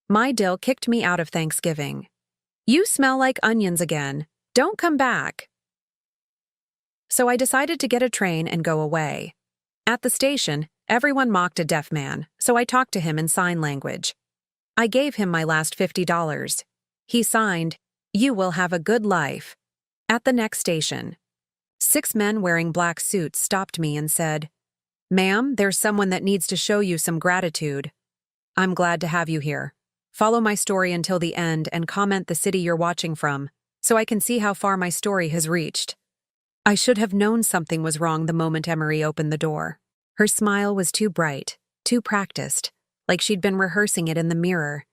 My DIL kicked me out of Thanksgiving. "You smell like onions again. Don't come back." So I decided to get a train and go away. At the station, everyone mocked a deaf man, so I talked to him in sign language. I gave him my last $50. He signed, "You will have a good life." At the next station, 6 men wearing black suits stopped me and said, "Ma'am, there's someone that needs to show you some gratitude. I'm glad to have you here. Follow my story until the end and comment the city you're watching from, so I can see how far my story has reached." I should have known something was wrong the moment Emery opened the door. Her smile was too bright, too practiced, like she'd been rehearsing it in the mirror.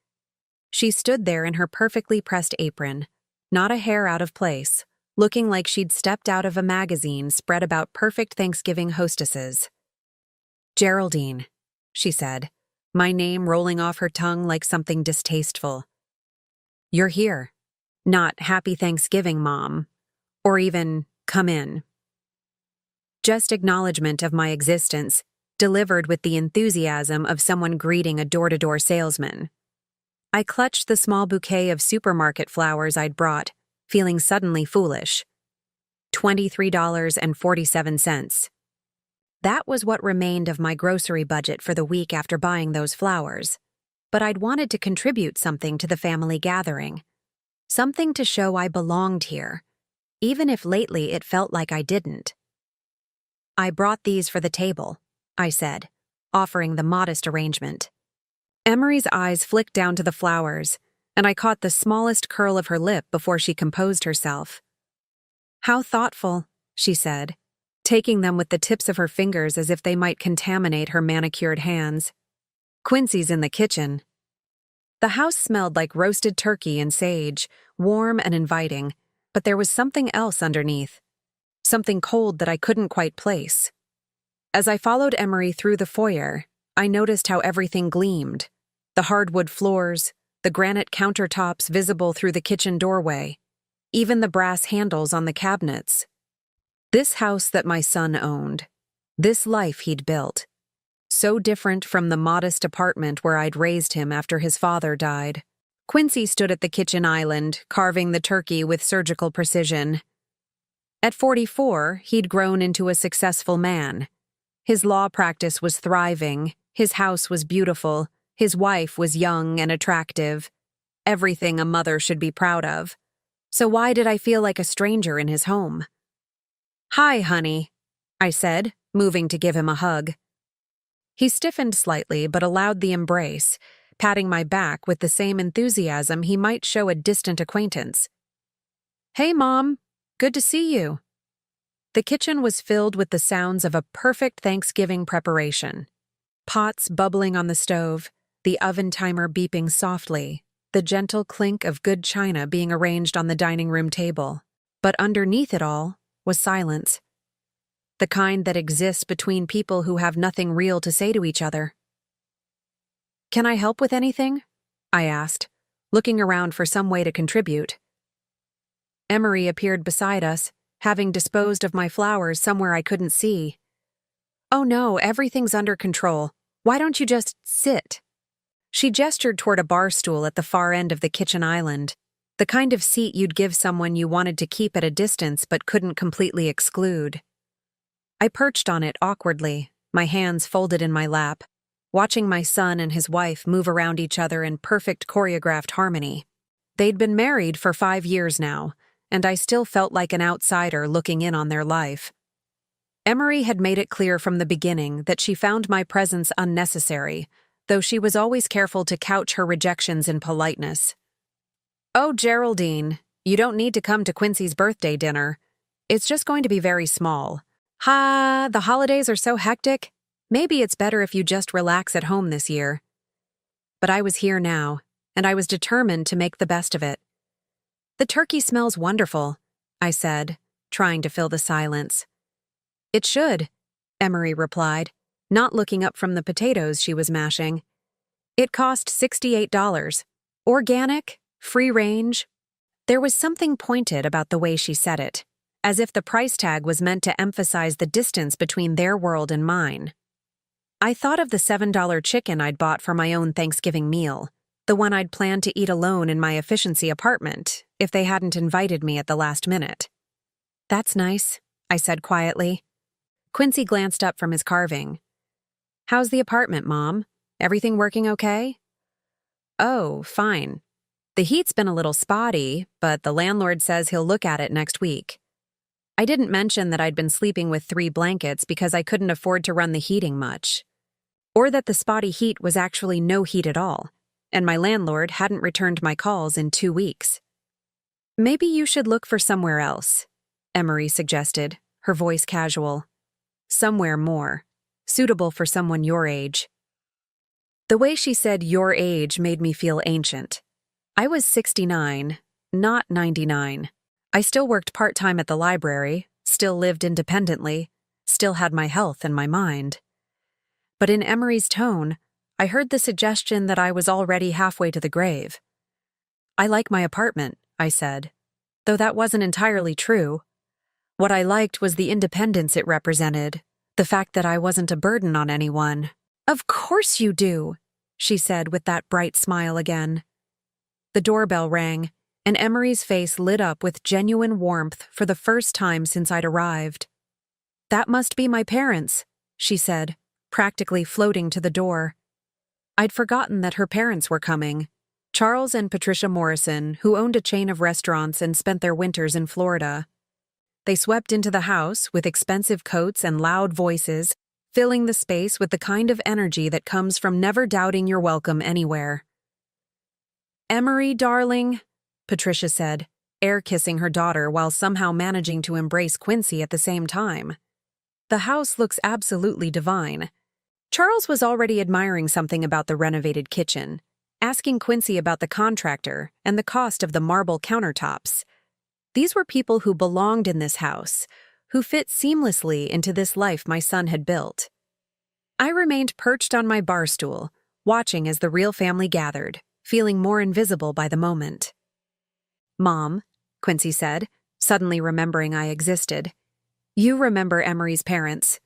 She stood there in her perfectly pressed apron, not a hair out of place, looking like she'd stepped out of a magazine spread about perfect Thanksgiving hostesses. "Geraldine," she said, my name rolling off her tongue like something distasteful. "You're here. Not 'Happy Thanksgiving, Mom,' or even 'Come in.' Just acknowledgement of my existence, delivered with the enthusiasm of someone greeting a door-to-door salesman. I clutched the small bouquet of supermarket flowers I'd brought, feeling suddenly foolish. $23.47. That was what remained of my grocery budget for the week after buying those flowers. But I'd wanted to contribute something to the family gathering. Something to show I belonged here, even if lately it felt like I didn't. "I brought these for the table," I said, offering the modest arrangement. Emery's eyes flicked down to the flowers, and I caught the smallest curl of her lip before she composed herself. "How thoughtful," she said, taking them with the tips of her fingers as if they might contaminate her manicured hands. "Quincy's in the kitchen." The house smelled like roasted turkey and sage, warm and inviting, but there was something else underneath. Something cold that I couldn't quite place. As I followed Emery through the foyer, I noticed how everything gleamed. The hardwood floors, the granite countertops visible through the kitchen doorway, even the brass handles on the cabinets. This house that my son owned, this life he'd built, so different from the modest apartment where I'd raised him after his father died. Quincy stood at the kitchen island, carving the turkey with surgical precision. At 44, he'd grown into a successful man. His law practice was thriving, his house was beautiful, his wife was young and attractive. Everything a mother should be proud of. So why did I feel like a stranger in his home? "Hi, honey," I said, moving to give him a hug. He stiffened slightly but allowed the embrace, patting my back with the same enthusiasm he might show a distant acquaintance. "Hey, Mom. Good to see you." The kitchen was filled with the sounds of a perfect Thanksgiving preparation. Pots bubbling on the stove, the oven timer beeping softly, the gentle clink of good china being arranged on the dining room table. But underneath it all was silence. The kind that exists between people who have nothing real to say to each other. "Can I help with anything?" I asked, looking around for some way to contribute. Emery appeared beside us, having disposed of my flowers somewhere I couldn't see. "Oh no, everything's under control. Why don't you just sit?" She gestured toward a bar stool at the far end of the kitchen island, the kind of seat you'd give someone you wanted to keep at a distance but couldn't completely exclude. I perched on it awkwardly, my hands folded in my lap, watching my son and his wife move around each other in perfect choreographed harmony. They'd been married for 5 years now, and I still felt like an outsider looking in on their life. Emery had made it clear from the beginning that she found my presence unnecessary, though she was always careful to couch her rejections in politeness. "Oh, Geraldine, you don't need to come to Quincy's birthday dinner. It's just going to be very small. The holidays are so hectic. Maybe it's better if you just relax at home this year." But I was here now, and I was determined to make the best of it. "The turkey smells wonderful," I said, trying to fill the silence. "It should," Emery replied, not looking up from the potatoes she was mashing. "It cost $68. Organic, free range." There was something pointed about the way she said it, as if the price tag was meant to emphasize the distance between their world and mine. I thought of the $7 chicken I'd bought for my own Thanksgiving meal, The one I'd planned to eat alone in my efficiency apartment if they hadn't invited me at the last minute. "That's nice," I said quietly. Quincy glanced up from his carving. "How's the apartment, Mom? Everything working okay?" "Oh, fine. The heat's been a little spotty, but the landlord says he'll look at it next week." I didn't mention that I'd been sleeping with 3 blankets because I couldn't afford to run the heating much. Or that the spotty heat was actually no heat at all, and my landlord hadn't returned my calls in 2 weeks. "Maybe you should look for somewhere else," Emery suggested, her voice casual. "Somewhere more suitable for someone your age." The way she said your age made me feel ancient. I was 69, not 99. I still worked part-time at the library, still lived independently, still had my health and my mind. But in Emery's tone, I heard the suggestion that I was already halfway to the grave. "I like my apartment," I said, though that wasn't entirely true. What I liked was the independence it represented, the fact that I wasn't a burden on anyone. "Of course you do," she said with that bright smile again. The doorbell rang, and Emery's face lit up with genuine warmth for the first time since I'd arrived. "That must be my parents," she said, practically floating to the door. I'd forgotten that her parents were coming. Charles and Patricia Morrison, who owned a chain of restaurants and spent their winters in Florida. They swept into the house with expensive coats and loud voices, filling the space with the kind of energy that comes from never doubting you're welcome anywhere. "Emery, darling," Patricia said, air-kissing her daughter while somehow managing to embrace Quincy at the same time. "The house looks absolutely divine." Charles was already admiring something about the renovated kitchen, asking Quincy about the contractor and the cost of the marble countertops. These were people who belonged in this house, who fit seamlessly into this life my son had built. I remained perched on my bar stool, watching as the real family gathered, feeling more invisible by the moment. "Mom," Quincy said, suddenly remembering I existed, "you remember Emery's parents."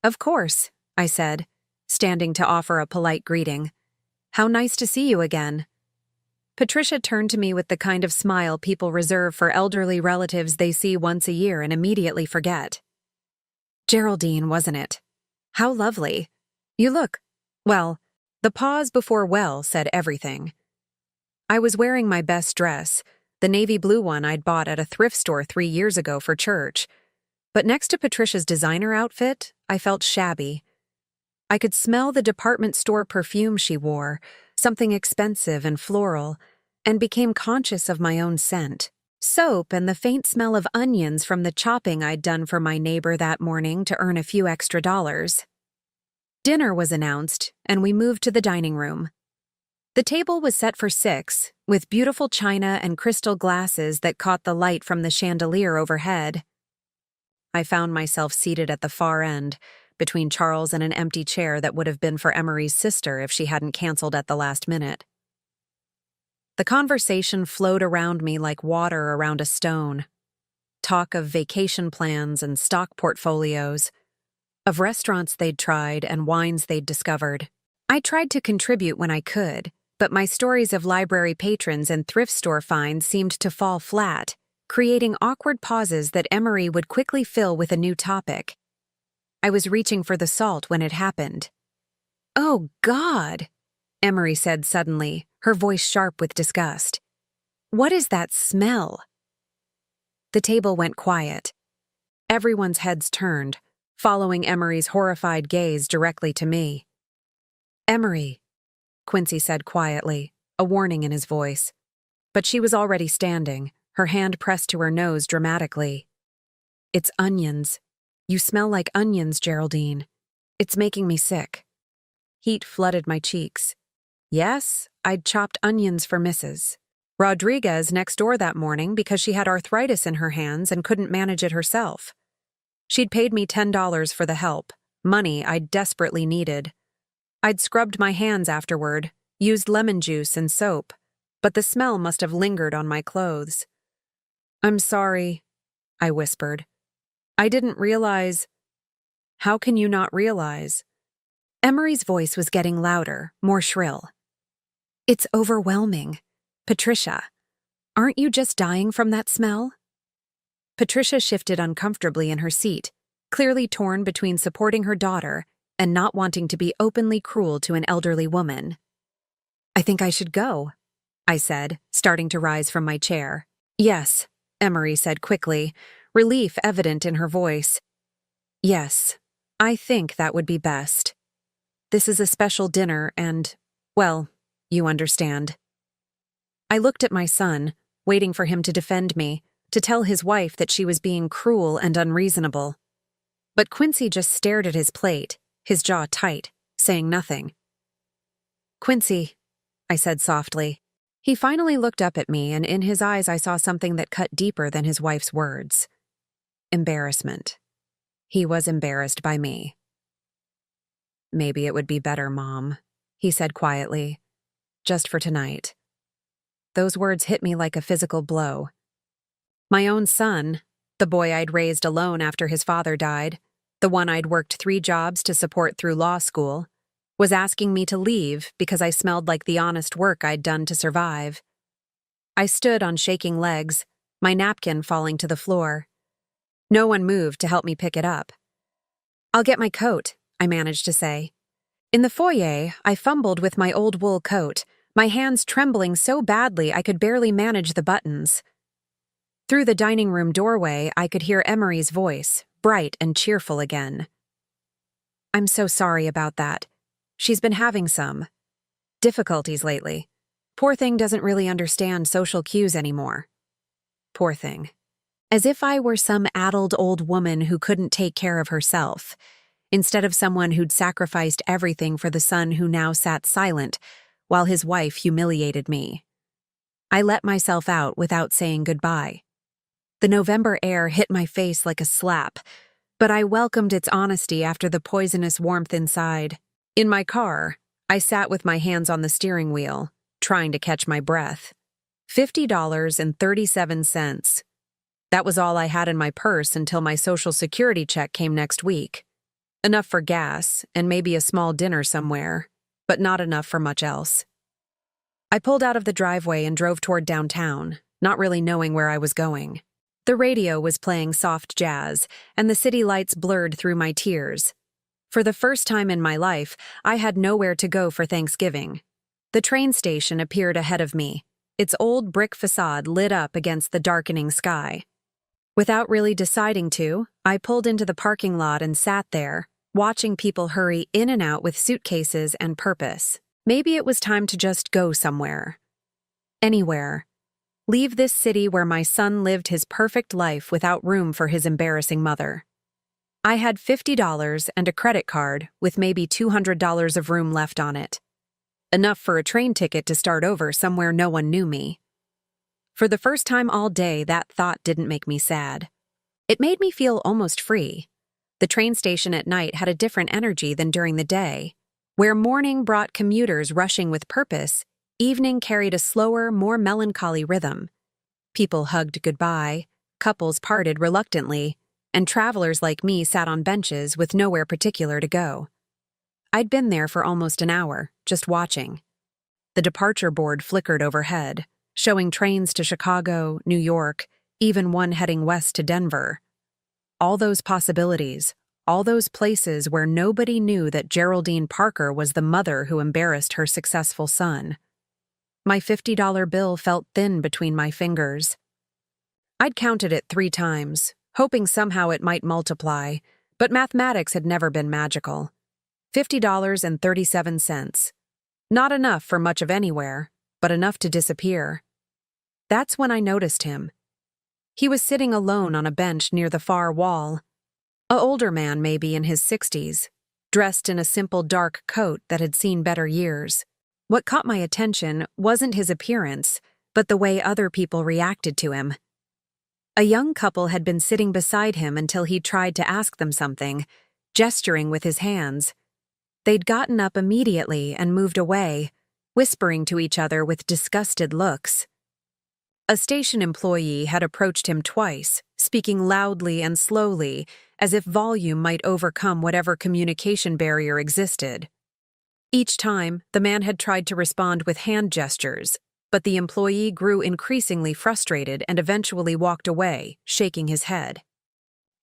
"Of course," I said, standing to offer a polite greeting. "How nice to see you again." Patricia turned to me with the kind of smile people reserve for elderly relatives they see once a year and immediately forget. "Geraldine, wasn't it? How lovely. You look, well," the pause before "well" said everything. I was wearing my best dress, the navy blue one I'd bought at a thrift store 3 years ago for church. But next to Patricia's designer outfit, I felt shabby. I could smell the department store perfume she wore, something expensive and floral, and became conscious of my own scent. Soap and the faint smell of onions from the chopping I'd done for my neighbor that morning to earn a few extra dollars. Dinner was announced, and we moved to the dining room. The table was set for 6, with beautiful china and crystal glasses that caught the light from the chandelier overhead. I found myself seated at the far end, between Charles and an empty chair that would have been for Emery's sister if she hadn't canceled at the last minute. The conversation flowed around me like water around a stone. Talk of vacation plans and stock portfolios, of restaurants they'd tried and wines they'd discovered. I tried to contribute when I could, but my stories of library patrons and thrift store finds seemed to fall flat, creating awkward pauses that Emery would quickly fill with a new topic. I was reaching for the salt when it happened. "Oh, God," Emery said suddenly, her voice sharp with disgust. "What is that smell?" The table went quiet. Everyone's heads turned, following Emery's horrified gaze directly to me. "Emery," Quincy said quietly, a warning in his voice. But she was already standing, her hand pressed to her nose dramatically. "It's onions. You smell like onions, Geraldine. It's making me sick." Heat flooded my cheeks. Yes, I'd chopped onions for Mrs. Rodriguez next door that morning because she had arthritis in her hands and couldn't manage it herself. She'd paid me $10 for the help, money I'd desperately needed. I'd scrubbed my hands afterward, used lemon juice and soap, but the smell must have lingered on my clothes. "I'm sorry," I whispered. "I didn't realize." "How can you not realize?" Emery's voice was getting louder, more shrill. It's overwhelming. Patricia, aren't you just dying from that smell? Patricia shifted uncomfortably in her seat, clearly torn between supporting her daughter and not wanting to be openly cruel to an elderly woman. I think I should go, I said, starting to rise from my chair. Yes, Emery said quickly, relief evident in her voice. Yes, I think that would be best. This is a special dinner and, well, you understand. I looked at my son, waiting for him to defend me, to tell his wife that she was being cruel and unreasonable. But Quincy just stared at his plate, his jaw tight, saying nothing. Quincy, I said softly. He finally looked up at me, and in his eyes I saw something that cut deeper than his wife's words. Embarrassment. He was embarrassed by me. Maybe it would be better, Mom, he said quietly. Just for tonight. Those words hit me like a physical blow. My own son, the boy I'd raised alone after his father died, the one I'd worked 3 jobs to support through law school, was asking me to leave because I smelled like the honest work I'd done to survive. I stood on shaking legs, my napkin falling to the floor. No one moved to help me pick it up. I'll get my coat, I managed to say. In the foyer, I fumbled with my old wool coat, my hands trembling so badly I could barely manage the buttons. Through the dining room doorway, I could hear Emery's voice, bright and cheerful again. I'm so sorry about that. She's been having some difficulties lately. Poor thing doesn't really understand social cues anymore. Poor thing. As if I were some addled old woman who couldn't take care of herself, instead of someone who'd sacrificed everything for the son who now sat silent while his wife humiliated me. I let myself out without saying goodbye. The November air hit my face like a slap, but I welcomed its honesty after the poisonous warmth inside. In my car, I sat with my hands on the steering wheel, trying to catch my breath. $50.37. That was all I had in my purse until my Social Security check came next week. Enough for gas and maybe a small dinner somewhere, but not enough for much else. I pulled out of the driveway and drove toward downtown, not really knowing where I was going. The radio was playing soft jazz, and the city lights blurred through my tears. For the first time in my life, I had nowhere to go for Thanksgiving. The train station appeared ahead of me, its old brick facade lit up against the darkening sky. Without really deciding to, I pulled into the parking lot and sat there, watching people hurry in and out with suitcases and purpose. Maybe it was time to just go somewhere. Anywhere. Leave this city where my son lived his perfect life without room for his embarrassing mother. I had $50 and a credit card with maybe $200 of room left on it. Enough for a train ticket to start over somewhere no one knew me. For the first time all day, that thought didn't make me sad. It made me feel almost free. The train station at night had a different energy than during the day. Where morning brought commuters rushing with purpose, evening carried a slower, more melancholy rhythm. People hugged goodbye, couples parted reluctantly, and travelers like me sat on benches with nowhere particular to go. I'd been there for almost an hour, just watching. The departure board flickered overhead, showing trains to Chicago, New York, even one heading west to Denver. All those possibilities, all those places where nobody knew that Geraldine Parker was the mother who embarrassed her successful son. My $50 bill felt thin between my fingers. I'd counted it 3 times, hoping somehow it might multiply, but mathematics had never been magical. $50.37. Not enough for much of anywhere, but enough to disappear. That's when I noticed him. He was sitting alone on a bench near the far wall. An older man, maybe in his 60s, dressed in a simple dark coat that had seen better years. What caught my attention wasn't his appearance, but the way other people reacted to him. A young couple had been sitting beside him until he tried to ask them something, gesturing with his hands. They'd gotten up immediately and moved away, whispering to each other with disgusted looks. A station employee had approached him twice, speaking loudly and slowly, as if volume might overcome whatever communication barrier existed. Each time, the man had tried to respond with hand gestures, but the employee grew increasingly frustrated and eventually walked away, shaking his head.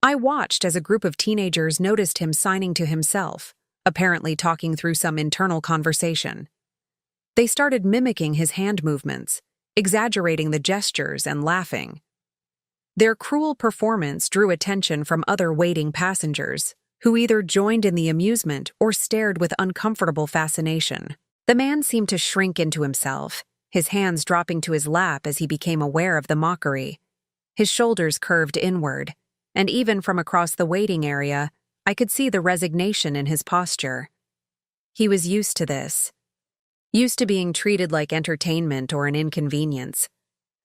I watched as a group of teenagers noticed him signing to himself, apparently talking through some internal conversation. They started mimicking his hand movements, exaggerating the gestures and laughing. Their cruel performance drew attention from other waiting passengers, who either joined in the amusement or stared with uncomfortable fascination. The man seemed to shrink into himself, his hands dropping to his lap as he became aware of the mockery. His shoulders curved inward, and even from across the waiting area, I could see the resignation in his posture. He was used to this. Used to being treated like entertainment or an inconvenience.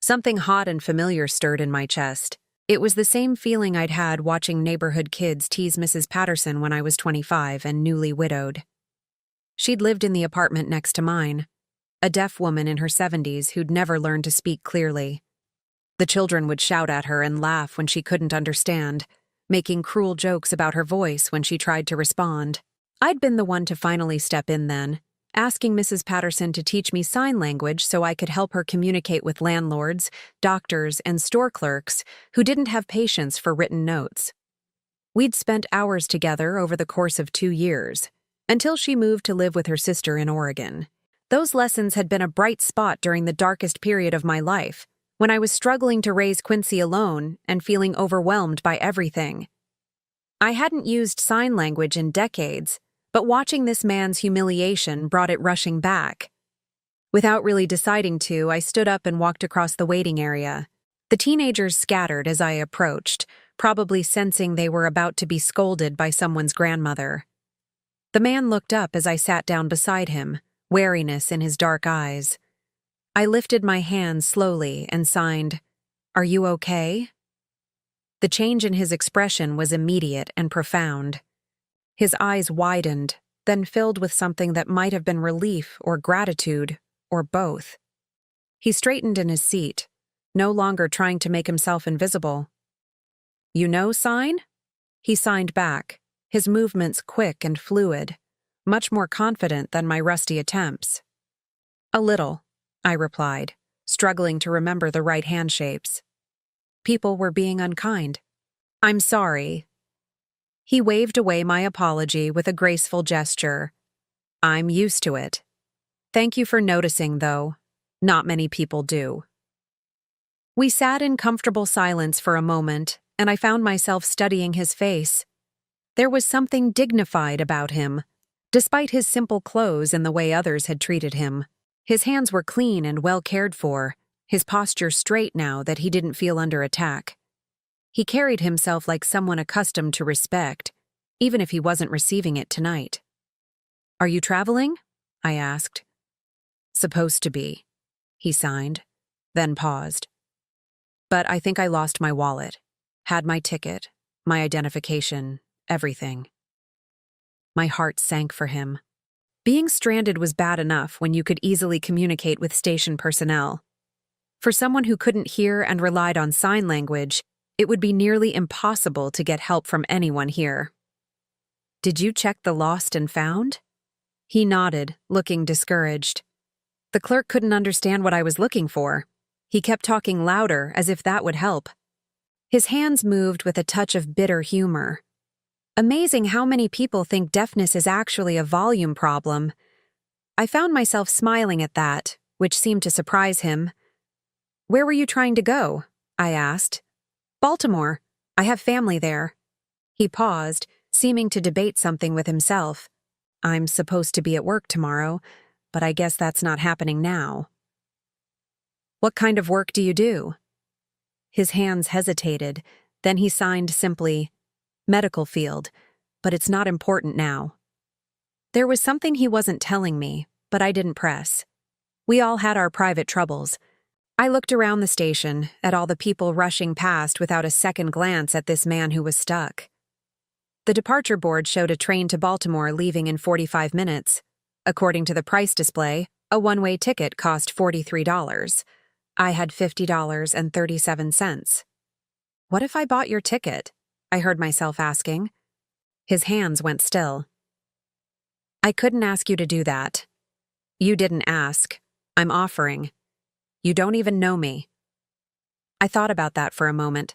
Something hot and familiar stirred in my chest. It was the same feeling I'd had watching neighborhood kids tease Mrs. Patterson when I was 25 and newly widowed. She'd lived in the apartment next to mine, a deaf woman in her 70s who'd never learned to speak clearly. The children would shout at her and laugh when she couldn't understand, making cruel jokes about her voice when she tried to respond. I'd been the one to finally step in then, asking Mrs. Patterson to teach me sign language so I could help her communicate with landlords, doctors, and store clerks who didn't have patience for written notes. We'd spent hours together over the course of 2 years, until she moved to live with her sister in Oregon. Those lessons had been a bright spot during the darkest period of my life, when I was struggling to raise Quincy alone and feeling overwhelmed by everything. I hadn't used sign language in decades, but watching this man's humiliation brought it rushing back. Without really deciding to, I stood up and walked across the waiting area. The teenagers scattered as I approached, probably sensing they were about to be scolded by someone's grandmother. The man looked up as I sat down beside him, wariness in his dark eyes. I lifted my hand slowly and signed, "Are you okay?" The change in his expression was immediate and profound. His eyes widened, then filled with something that might have been relief or gratitude, or both. He straightened in his seat, no longer trying to make himself invisible. "You know sign?" He signed back, his movements quick and fluid, much more confident than my rusty attempts. "A little," I replied, struggling to remember the right hand shapes. People were being unkind. "I'm sorry." He waved away my apology with a graceful gesture. "I'm used to it. Thank you for noticing, though. Not many people do." We sat in comfortable silence for a moment, and I found myself studying his face. There was something dignified about him, despite his simple clothes and the way others had treated him. His hands were clean and well cared for, his posture straight now that he didn't feel under attack. He carried himself like someone accustomed to respect, even if he wasn't receiving it tonight. "Are you traveling?" I asked. "Supposed to be," he signed, then paused. "But I think I lost my wallet. Had my ticket, my identification, everything." My heart sank for him. Being stranded was bad enough when you could easily communicate with station personnel. For someone who couldn't hear and relied on sign language, it would be nearly impossible to get help from anyone here. "Did you check the lost and found?" He nodded, looking discouraged. The clerk couldn't understand what I was looking for. He kept talking louder, as if that would help. His hands moved with a touch of bitter humor. Amazing how many people think deafness is actually a volume problem. I found myself smiling at that, which seemed to surprise him. "Where were you trying to go?" I asked. "Baltimore. I have family there." He paused, seeming to debate something with himself. "I'm supposed to be at work tomorrow, but I guess that's not happening now." "What kind of work do you do?" His hands hesitated, then he signed simply, "Medical field, but it's not important now." There was something he wasn't telling me, but I didn't press. We all had our private troubles. I looked around the station, at all the people rushing past without a second glance at this man who was stuck. The departure board showed a train to Baltimore leaving in 45 minutes. According to the price display, a one-way ticket cost $43. I had $50.37. "What if I bought your ticket?" I heard myself asking. His hands went still. I couldn't ask you to do that. You didn't ask. I'm offering. You don't even know me. I thought about that for a moment.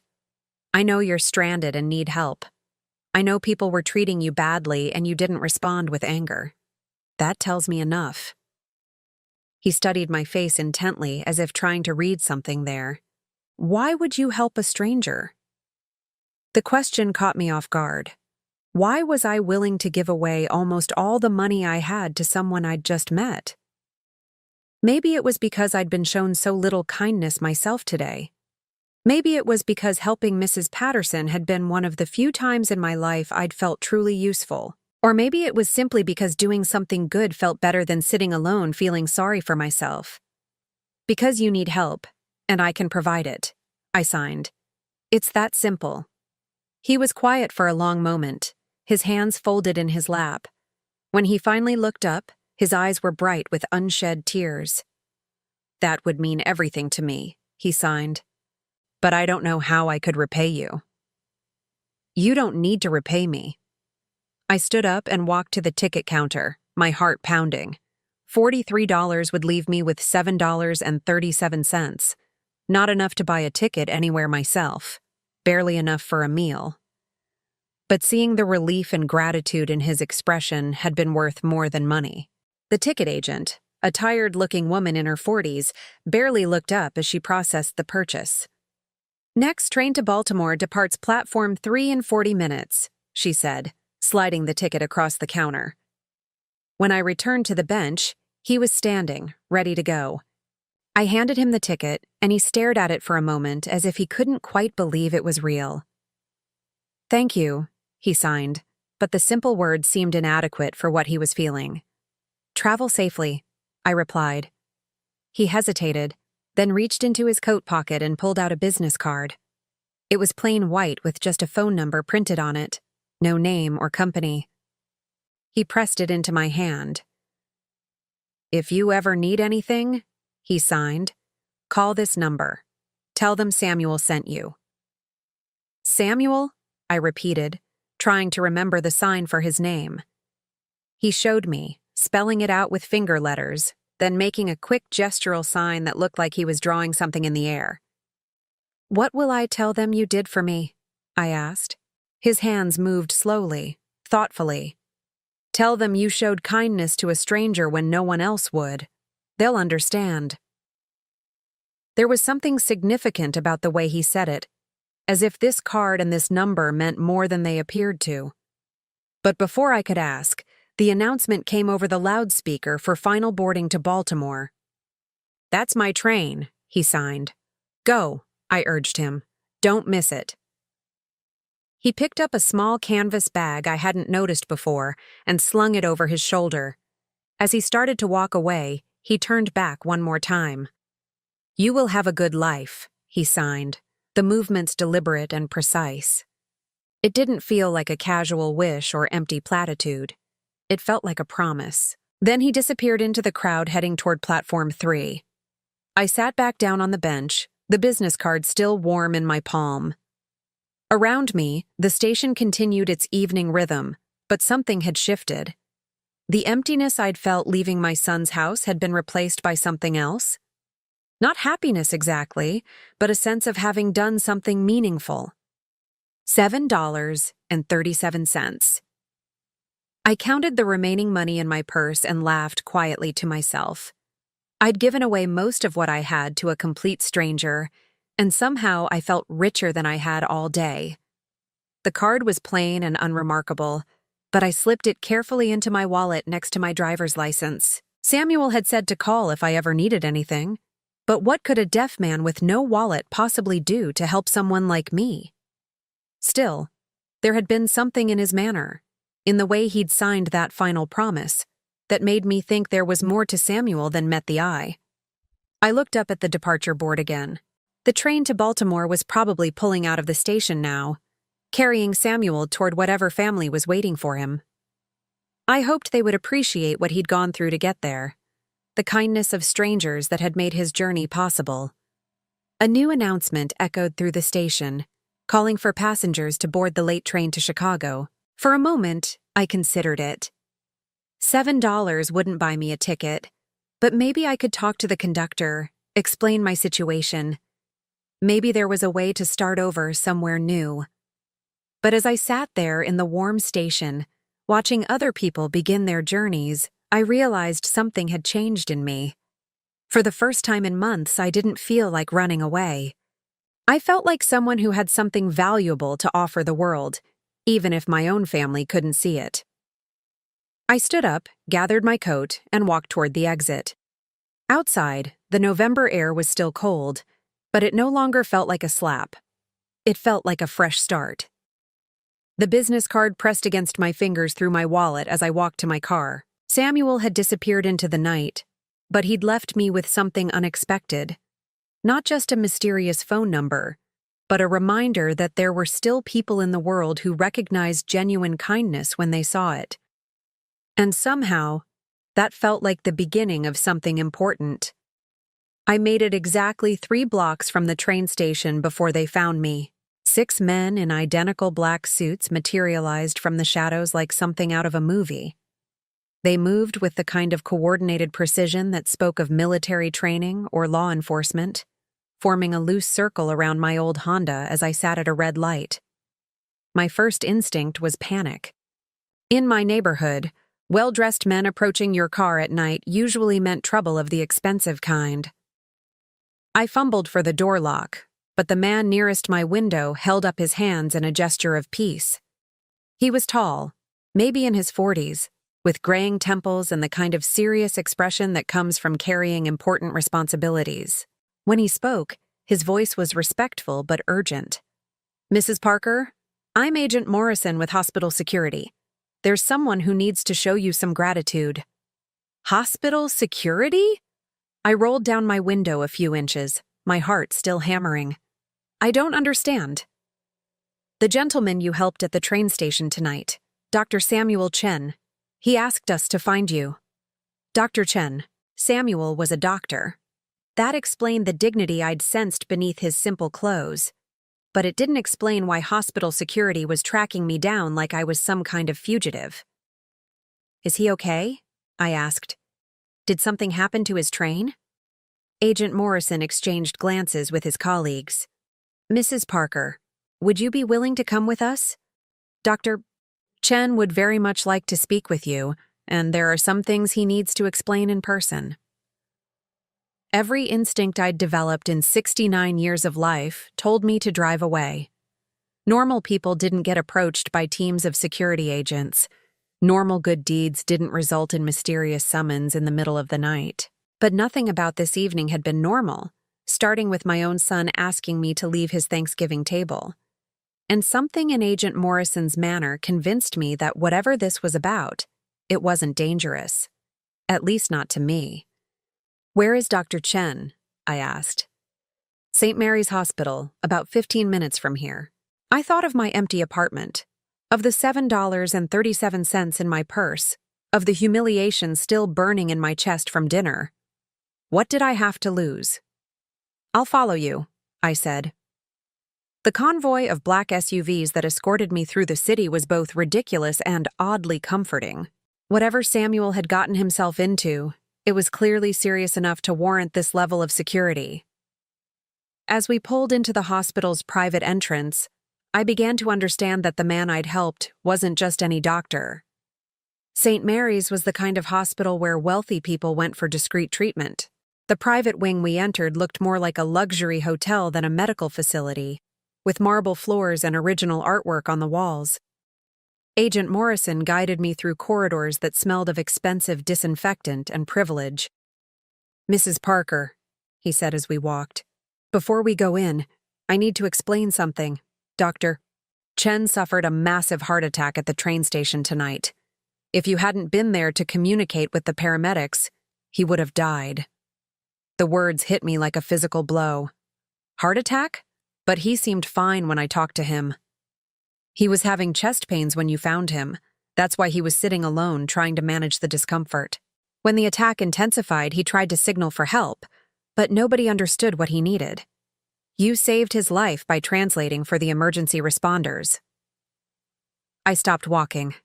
I know you're stranded and need help. I know people were treating you badly and you didn't respond with anger. That tells me enough. He studied my face intently as if trying to read something there. Why would you help a stranger? The question caught me off guard. Why was I willing to give away almost all the money I had to someone I'd just met? Maybe it was because I'd been shown so little kindness myself today. Maybe it was because helping Mrs. Patterson had been one of the few times in my life I'd felt truly useful. Or maybe it was simply because doing something good felt better than sitting alone feeling sorry for myself. Because you need help, and I can provide it, I signed. It's that simple. He was quiet for a long moment, his hands folded in his lap. When he finally looked up, his eyes were bright with unshed tears. That would mean everything to me, he signed. But I don't know how I could repay you. You don't need to repay me. I stood up and walked to the ticket counter, my heart pounding. $43 would leave me with $7.37. Not enough to buy a ticket anywhere myself. Barely enough for a meal. But seeing the relief and gratitude in his expression had been worth more than money. The ticket agent, a tired-looking woman in her 40s, barely looked up as she processed the purchase. Next train to Baltimore departs platform 3 in 40 minutes, she said, sliding the ticket across the counter. When I returned to the bench, he was standing, ready to go. I handed him the ticket, and he stared at it for a moment as if he couldn't quite believe it was real. Thank you, he signed, but the simple words seemed inadequate for what he was feeling. Travel safely, I replied. He hesitated, then reached into his coat pocket and pulled out a business card. It was plain white with just a phone number printed on it, no name or company. He pressed it into my hand. If you ever need anything, he signed, call this number. Tell them Samuel sent you. Samuel? I repeated, trying to remember the sign for his name. He showed me, spelling it out with finger letters, then making a quick gestural sign that looked like he was drawing something in the air. What will I tell them you did for me? I asked. His hands moved slowly, thoughtfully. Tell them you showed kindness to a stranger when no one else would. They'll understand. There was something significant about the way he said it, as if this card and this number meant more than they appeared to. But before I could ask, the announcement came over the loudspeaker for final boarding to Baltimore. That's my train, he signed. Go, I urged him. Don't miss it. He picked up a small canvas bag I hadn't noticed before and slung it over his shoulder. As he started to walk away, he turned back one more time. You will have a good life, he signed, the movements deliberate and precise. It didn't feel like a casual wish or empty platitude. It felt like a promise. Then he disappeared into the crowd heading toward platform 3. I sat back down on the bench, the business card still warm in my palm. Around me, the station continued its evening rhythm, but something had shifted. The emptiness I'd felt leaving my son's house had been replaced by something else. Not happiness exactly, but a sense of having done something meaningful. $7.37. I counted the remaining money in my purse and laughed quietly to myself. I'd given away most of what I had to a complete stranger, and somehow I felt richer than I had all day. The card was plain and unremarkable, but I slipped it carefully into my wallet next to my driver's license. Samuel had said to call if I ever needed anything. But what could a deaf man with no wallet possibly do to help someone like me? Still, there had been something in his manner, in the way he'd signed that final promise, that made me think there was more to Samuel than met the eye. I looked up at the departure board again. The train to Baltimore was probably pulling out of the station now, carrying Samuel toward whatever family was waiting for him. I hoped they would appreciate what he'd gone through to get there, the kindness of strangers that had made his journey possible. A new announcement echoed through the station, calling for passengers to board the late train to Chicago. For a moment, I considered it. $7 wouldn't buy me a ticket, but maybe I could talk to the conductor, explain my situation. Maybe there was a way to start over somewhere new. But as I sat there in the warm station, watching other people begin their journeys, I realized something had changed in me. For the first time in months, I didn't feel like running away. I felt like someone who had something valuable to offer the world, even if my own family couldn't see it. I stood up, gathered my coat, and walked toward the exit. Outside, the November air was still cold, but it no longer felt like a slap. It felt like a fresh start. The business card pressed against my fingers through my wallet as I walked to my car. Samuel had disappeared into the night, but he'd left me with something unexpected. Not just a mysterious phone number, but a reminder that there were still people in the world who recognized genuine kindness when they saw it. And somehow, that felt like the beginning of something important. I made it exactly 3 blocks from the train station before they found me. 6 men in identical black suits materialized from the shadows like something out of a movie. They moved with the kind of coordinated precision that spoke of military training or law enforcement, forming a loose circle around my old Honda as I sat at a red light. My first instinct was panic. In my neighborhood, well-dressed men approaching your car at night usually meant trouble of the expensive kind. I fumbled for the door lock, but the man nearest my window held up his hands in a gesture of peace. He was tall, maybe in his 40s, with graying temples and the kind of serious expression that comes from carrying important responsibilities. When he spoke, his voice was respectful but urgent. "Mrs. Parker, I'm Agent Morrison with Hospital Security. There's someone who needs to show you some gratitude." "Hospital security?" I rolled down my window a few inches, my heart still hammering. "I don't understand." "The gentleman you helped at the train station tonight, Dr. Samuel Chen. He asked us to find you." Dr. Chen. Samuel was a doctor. That explained the dignity I'd sensed beneath his simple clothes. But it didn't explain why hospital security was tracking me down like I was some kind of fugitive. "Is he okay?" I asked. "Did something happen to his train?" Agent Morrison exchanged glances with his colleagues. "Mrs. Parker, would you be willing to come with us? Dr. Chen would very much like to speak with you, and there are some things he needs to explain in person." Every instinct I'd developed in 69 years of life told me to drive away. Normal people didn't get approached by teams of security agents. Normal good deeds didn't result in mysterious summons in the middle of the night. But nothing about this evening had been normal, starting with my own son asking me to leave his Thanksgiving table. And something in Agent Morrison's manner convinced me that whatever this was about, it wasn't dangerous. At least not to me. "Where is Dr. Chen?" I asked. "St. Mary's Hospital, about 15 minutes from here." I thought of my empty apartment, of the $7.37 in my purse, of the humiliation still burning in my chest from dinner. What did I have to lose? "I'll follow you," I said. The convoy of black SUVs that escorted me through the city was both ridiculous and oddly comforting. Whatever Samuel had gotten himself into, it was clearly serious enough to warrant this level of security. As we pulled into the hospital's private entrance, I began to understand that the man I'd helped wasn't just any doctor. St. Mary's was the kind of hospital where wealthy people went for discreet treatment. The private wing we entered looked more like a luxury hotel than a medical facility, with marble floors and original artwork on the walls. Agent Morrison guided me through corridors that smelled of expensive disinfectant and privilege. "Mrs. Parker," he said as we walked, "before we go in, I need to explain something. Dr. Chen suffered a massive heart attack at the train station tonight. If you hadn't been there to communicate with the paramedics, he would have died." The words hit me like a physical blow. Heart attack? But he seemed fine when I talked to him. "He was having chest pains when you found him. That's why he was sitting alone, trying to manage the discomfort. When the attack intensified, he tried to signal for help, but nobody understood what he needed. You saved his life by translating for the emergency responders." I stopped walking.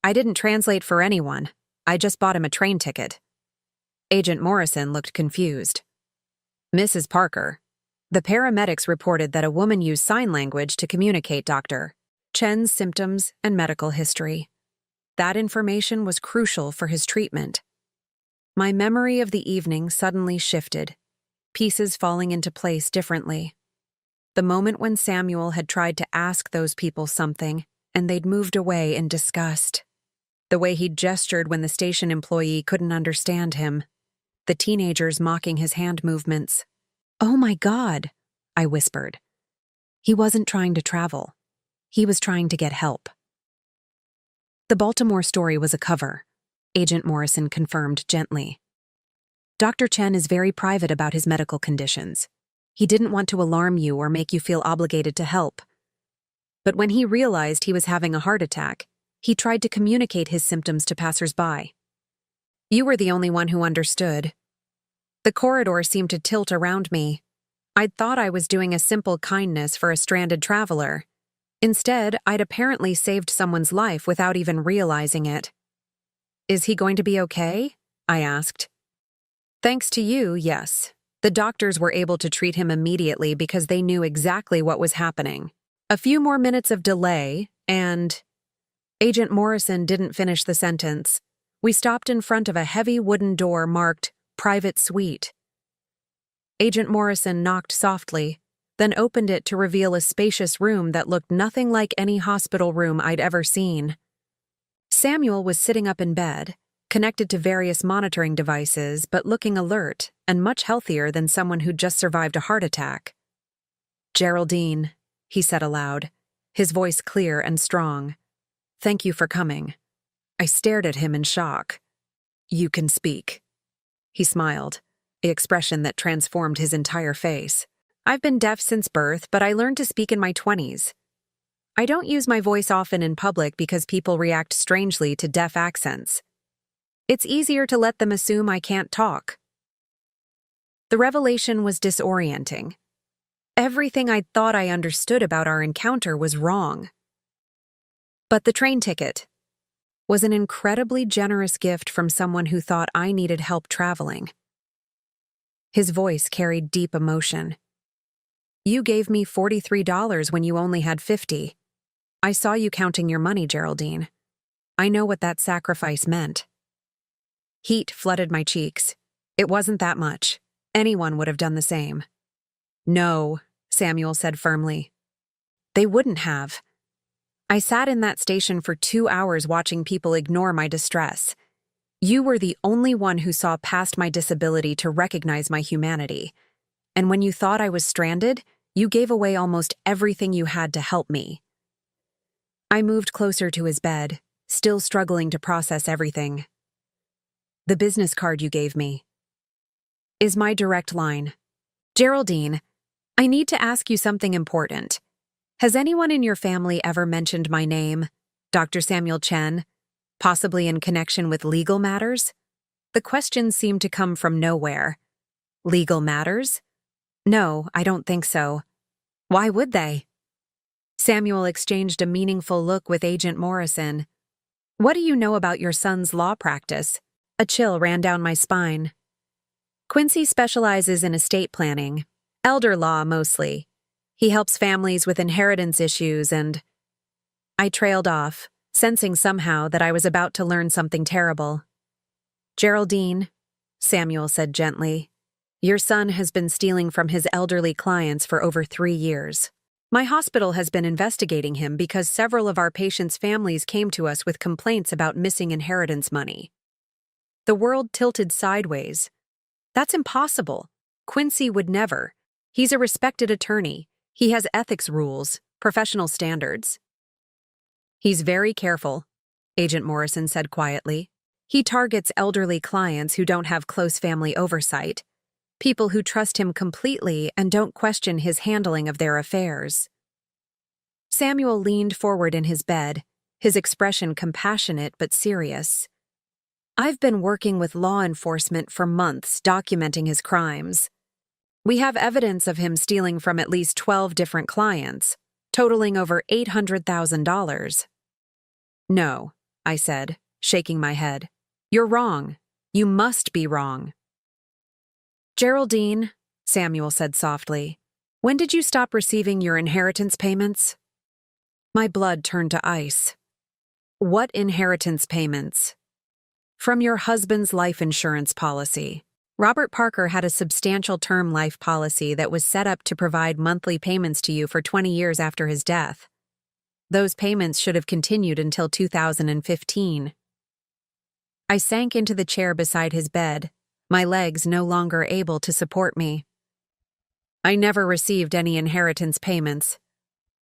"I didn't translate for anyone. I just bought him a train ticket. Agent Morrison looked confused. Mrs. Parker, the paramedics reported that a woman used sign language to communicate Dr. Chen's symptoms and medical history. That information was crucial for his treatment. My memory of the evening suddenly shifted, pieces falling into place differently. The moment when Samuel had tried to ask those people something, and they'd moved away in disgust. The way he'd gestured when the station employee couldn't understand him. The teenagers mocking his hand movements. "Oh my God," I whispered. He wasn't trying to travel. He was trying to get help. The Baltimore story was a cover, Agent Morrison confirmed gently. Dr. Chen is very private about his medical conditions. He didn't want to alarm you or make you feel obligated to help. But when he realized he was having a heart attack, he tried to communicate his symptoms to passers-by. You were the only one who understood. The corridor seemed to tilt around me. I'd thought I was doing a simple kindness for a stranded traveler. Instead, I'd apparently saved someone's life without even realizing it. "Is he going to be okay?" I asked. "Thanks to you, yes. The doctors were able to treat him immediately because they knew exactly what was happening. A few more minutes of delay, and—" Agent Morrison didn't finish the sentence. We stopped in front of a heavy wooden door marked Private Suite. Agent Morrison knocked softly, then opened it to reveal a spacious room that looked nothing like any hospital room I'd ever seen. Samuel was sitting up in bed, connected to various monitoring devices, but looking alert and much healthier than someone who'd just survived a heart attack. "Geraldine," he said aloud, his voice clear and strong. "Thank you for coming." I stared at him in shock. "You can speak." He smiled, the expression that transformed his entire face. "I've been deaf since birth, but I learned to speak in my 20s. I don't use my voice often in public because people react strangely to deaf accents. It's easier to let them assume I can't talk." The revelation was disorienting. Everything I'd thought I understood about our encounter was wrong. But the train ticket was an incredibly generous gift from someone who thought I needed help traveling. His voice carried deep emotion. "You gave me $43 when you only had 50. I saw you counting your money, Geraldine. I know what that sacrifice meant." Heat flooded my cheeks. It wasn't that much. Anyone would have done the same. "No," Samuel said firmly. "They wouldn't have. I sat in that station for 2 hours watching people ignore my distress. You were the only one who saw past my disability to recognize my humanity. And when you thought I was stranded, you gave away almost everything you had to help me." I moved closer to his bed, still struggling to process everything. "The business card you gave me is my direct line. Geraldine, I need to ask you something important. Has anyone in your family ever mentioned my name, Dr. Samuel Chen, possibly in connection with legal matters?" The question seemed to come from nowhere. "Legal matters? No, I don't think so. Why would they?" Samuel exchanged a meaningful look with Agent Morrison. "What do you know about your son's law practice?" A chill ran down my spine. "Quincy specializes in estate planning, elder law mostly. He helps families with inheritance issues and—" I trailed off, sensing somehow that I was about to learn something terrible. "Geraldine," Samuel said gently, "your son has been stealing from his elderly clients for over 3 years. My hospital has been investigating him because several of our patients' families came to us with complaints about missing inheritance money." The world tilted sideways. "That's impossible. Quincy would never. He's a respected attorney. He has ethics rules, professional standards." "He's very careful," Agent Morrison said quietly. "He targets elderly clients who don't have close family oversight, people who trust him completely and don't question his handling of their affairs." Samuel leaned forward in his bed, his expression compassionate but serious. "I've been working with law enforcement for months documenting his crimes. We have evidence of him stealing from at least 12 different clients, totaling over $800,000. "No," I said, shaking my head. You're wrong. You must be wrong. Geraldine, Samuel said softly, when did you stop receiving your inheritance payments? My blood turned to ice. What inheritance payments? From your husband's life insurance policy. Robert Parker had a substantial term life policy that was set up to provide monthly payments to you for 20 years after his death. Those payments should have continued until 2015. I sank into the chair beside his bed, my legs no longer able to support me. I never received any inheritance payments.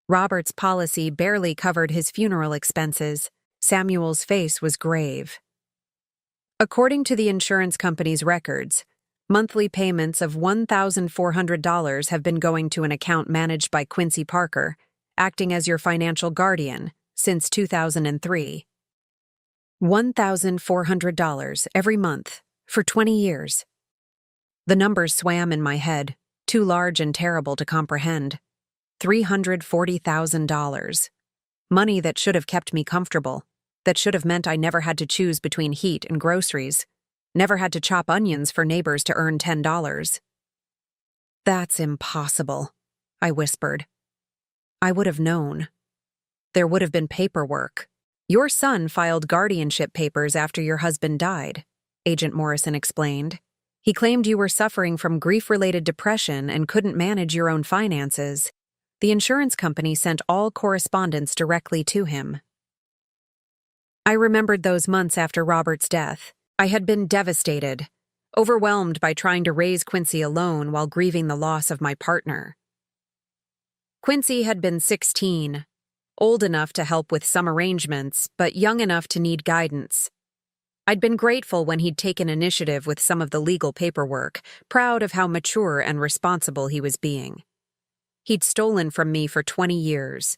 Robert's policy barely covered his funeral expenses. Samuel's face was grave. According to the insurance company's records, monthly payments of $1,400 have been going to an account managed by Quincy Parker, acting as your financial guardian, since 2003. $1,400 every month, for 20 years. The numbers swam in my head, too large and terrible to comprehend. $340,000. Money that should have kept me comfortable, that should have meant I never had to choose between heat and groceries, never had to chop onions for neighbors to earn $10. That's impossible, I whispered. I would have known. There would have been paperwork. Your son filed guardianship papers after your husband died, Agent Morrison explained. He claimed you were suffering from grief-related depression and couldn't manage your own finances. The insurance company sent all correspondence directly to him. I remembered those months after Robert's death. I had been devastated, overwhelmed by trying to raise Quincy alone while grieving the loss of my partner. Quincy had been 16, old enough to help with some arrangements, but young enough to need guidance. I'd been grateful when he'd taken initiative with some of the legal paperwork, proud of how mature and responsible he was being. He'd stolen from me for 20 years.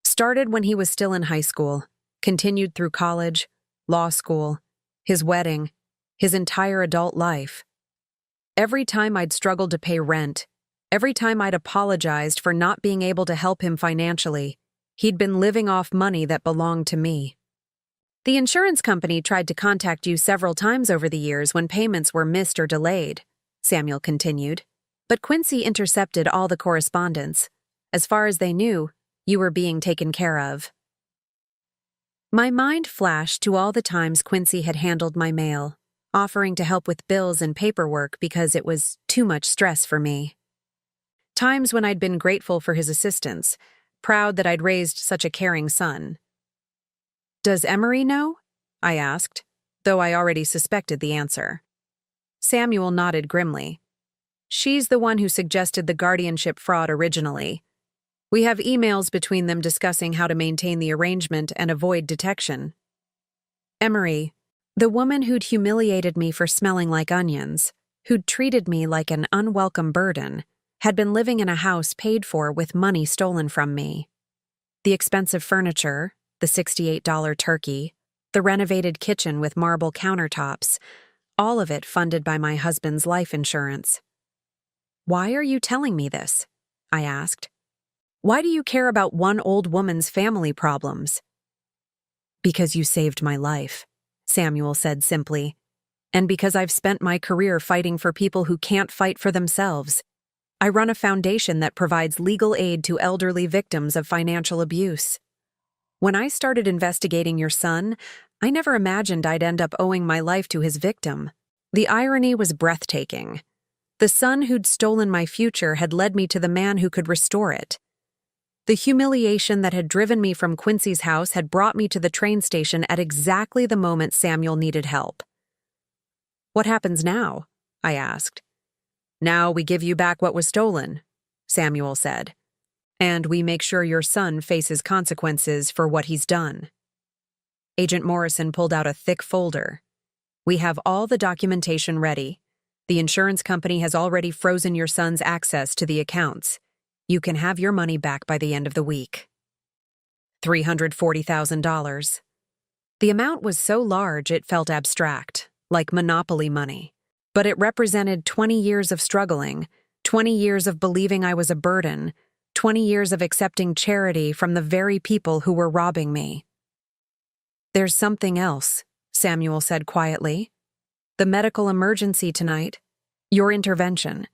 Started when he was still in high school, continued through college, law school, his wedding, his entire adult life. Every time I'd struggled to pay rent, every time I'd apologized for not being able to help him financially, he'd been living off money that belonged to me. The insurance company tried to contact you several times over the years when payments were missed or delayed, Samuel continued, but Quincy intercepted all the correspondence. As far as they knew, you were being taken care of. My mind flashed to all the times Quincy had handled my mail, offering to help with bills and paperwork because it was too much stress for me. Times when I'd been grateful for his assistance, proud that I'd raised such a caring son. Does Emery know? I asked, though I already suspected the answer. Samuel nodded grimly. She's the one who suggested the guardianship fraud originally. We have emails between them discussing how to maintain the arrangement and avoid detection. Emery, the woman who'd humiliated me for smelling like onions, who'd treated me like an unwelcome burden, had been living in a house paid for with money stolen from me. The expensive furniture, the $68 turkey, the renovated kitchen with marble countertops, all of it funded by my husband's life insurance. Why are you telling me this? I asked. Why do you care about one old woman's family problems? Because you saved my life, Samuel said simply, and because I've spent my career fighting for people who can't fight for themselves. I run a foundation that provides legal aid to elderly victims of financial abuse. When I started investigating your son, I never imagined I'd end up owing my life to his victim. The irony was breathtaking. The son who'd stolen my future had led me to the man who could restore it. The humiliation that had driven me from Quincy's house had brought me to the train station at exactly the moment Samuel needed help. What happens now? I asked. Now we give you back what was stolen, Samuel said. And we make sure your son faces consequences for what he's done. Agent Morrison pulled out a thick folder. We have all the documentation ready. The insurance company has already frozen your son's access to the accounts. You can have your money back by the end of the week. $340,000. The amount was so large it felt abstract, like monopoly money. But it represented 20 years of struggling, 20 years of believing I was a burden, 20 years of accepting charity from the very people who were robbing me. There's something else, Samuel said quietly. "The medical emergency tonight. Your intervention.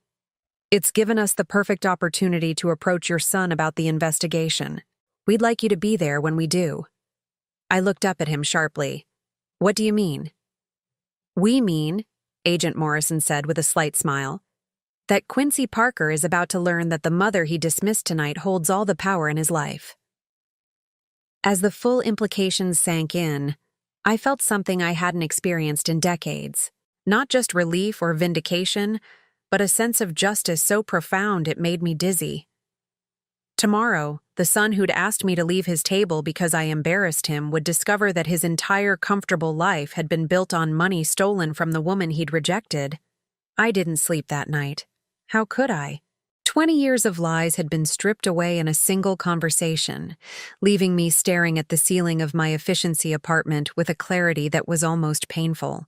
It's given us the perfect opportunity to approach your son about the investigation. We'd like you to be there when we do." I looked up at him sharply. "What do you mean?" "We mean," Agent Morrison said with a slight smile, "that Quincy Parker is about to learn that the mother he dismissed tonight holds all the power in his life." As the full implications sank in, I felt something I hadn't experienced in decades. Not just relief or vindication, but a sense of justice so profound it made me dizzy. Tomorrow, the son who'd asked me to leave his table because I embarrassed him would discover that his entire comfortable life had been built on money stolen from the woman he'd rejected. I didn't sleep that night. How could I? 20 years of lies had been stripped away in a single conversation, leaving me staring at the ceiling of my efficiency apartment with a clarity that was almost painful.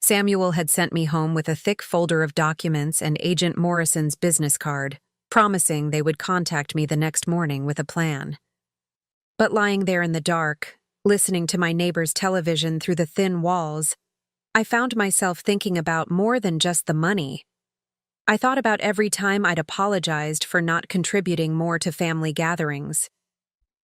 Samuel had sent me home with a thick folder of documents and Agent Morrison's business card, promising they would contact me the next morning with a plan. But lying there in the dark, listening to my neighbor's television through the thin walls, I found myself thinking about more than just the money. I thought about every time I'd apologized for not contributing more to family gatherings.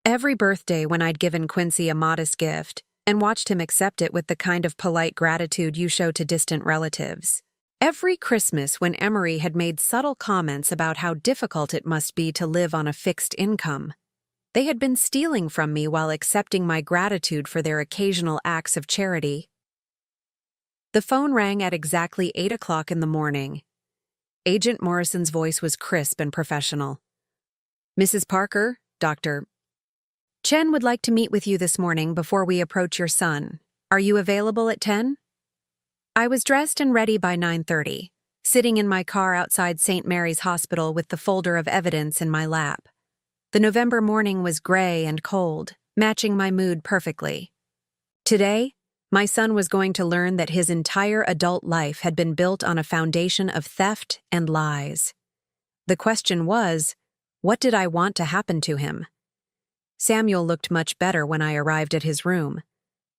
Every birthday when I'd given Quincy a modest gift, and watched him accept it with the kind of polite gratitude you show to distant relatives. Every Christmas when Emery had made subtle comments about how difficult it must be to live on a fixed income. They had been stealing from me while accepting my gratitude for their occasional acts of charity. The phone rang at exactly 8 o'clock in the morning. Agent Morrison's voice was crisp and professional. "Mrs. Parker, Dr. Chen would like to meet with you this morning before we approach your son. Are you available at 10? I was dressed and ready by 9:30, sitting in my car outside St. Mary's Hospital with the folder of evidence in my lap. The November morning was gray and cold, matching my mood perfectly. Today, my son was going to learn that his entire adult life had been built on a foundation of theft and lies. The question was, what did I want to happen to him? Samuel looked much better when I arrived at his room.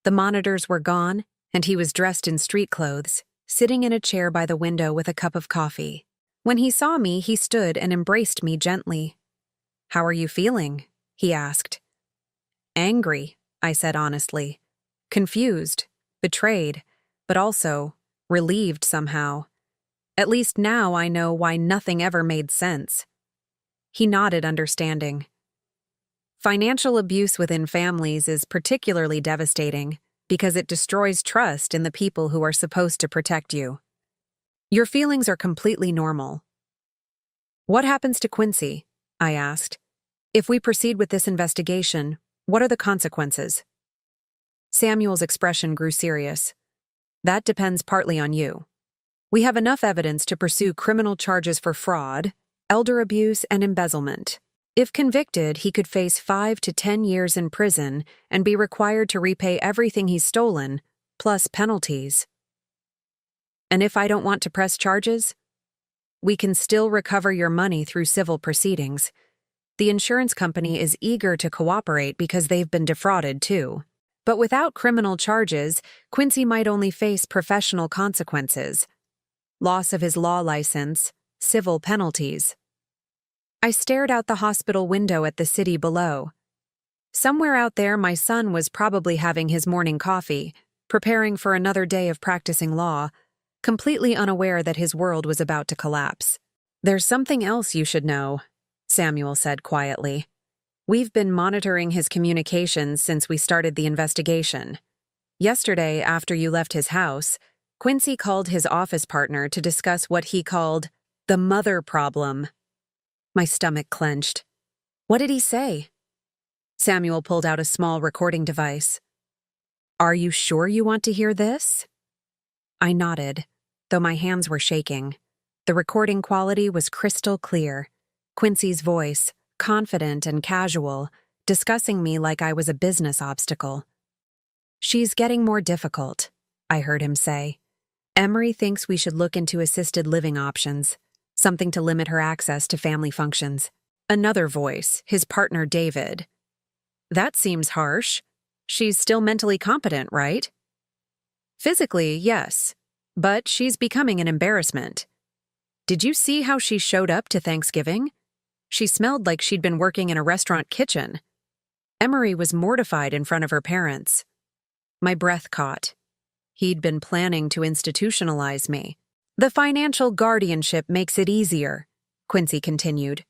The monitors were gone, and he was dressed in street clothes, sitting in a chair by the window with a cup of coffee. When he saw me, he stood and embraced me gently. "How are you feeling?" he asked. "Angry," I said honestly. "Confused, betrayed, but also relieved somehow. At least now I know why nothing ever made sense." He nodded understanding. Financial abuse within families is particularly devastating because it destroys trust in the people who are supposed to protect you. Your feelings are completely normal. "What happens to Quincy?" I asked. "If we proceed with this investigation, what are the consequences?" Samuel's expression grew serious. "That depends partly on you. We have enough evidence to pursue criminal charges for fraud, elder abuse, and embezzlement. If convicted, he could face 5 to 10 years in prison and be required to repay everything he's stolen, plus penalties. And if I don't want to press charges, we can still recover your money through civil proceedings. The insurance company is eager to cooperate because they've been defrauded too. But without criminal charges, Quincy might only face professional consequences. Loss of his law license, civil penalties." I stared out the hospital window at the city below. Somewhere out there, my son was probably having his morning coffee, preparing for another day of practicing law, completely unaware that his world was about to collapse. "There's something else you should know," Samuel said quietly. "We've been monitoring his communications since we started the investigation. Yesterday, after you left his house, Quincy called his office partner to discuss what he called the mother problem." My stomach clenched. "What did he say?" Samuel pulled out a small recording device. "Are you sure you want to hear this?" I nodded, though my hands were shaking. The recording quality was crystal clear. Quincy's voice, confident and casual, discussing me like I was a business obstacle. "She's getting more difficult," I heard him say. "Emery thinks we should look into assisted living options. Something to limit her access to family functions." Another voice, his partner David. "That seems harsh. She's still mentally competent, right?" Physically, yes, but she's becoming an embarrassment. Did you see how she showed up to Thanksgiving? She smelled like she'd been working in a restaurant kitchen. Emery was mortified in front of her parents. My breath caught. He'd been planning to institutionalize me. The financial guardianship makes it easier, Quincy continued.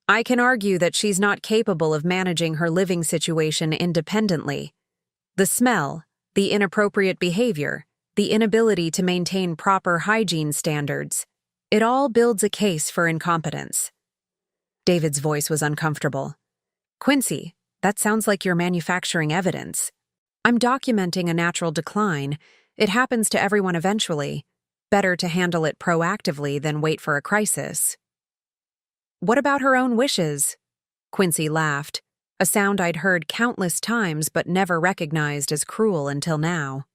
I can argue that she's not capable of managing her living situation independently. The smell, the inappropriate behavior, the inability to maintain proper hygiene standards, it all builds a case for incompetence. David's voice was uncomfortable. Quincy, that sounds like you're manufacturing evidence. I'm documenting a natural decline. It happens to everyone eventually. Better to handle it proactively than wait for a crisis. What about her own wishes? Quincy laughed, a sound I'd heard countless times but never recognized as cruel until now.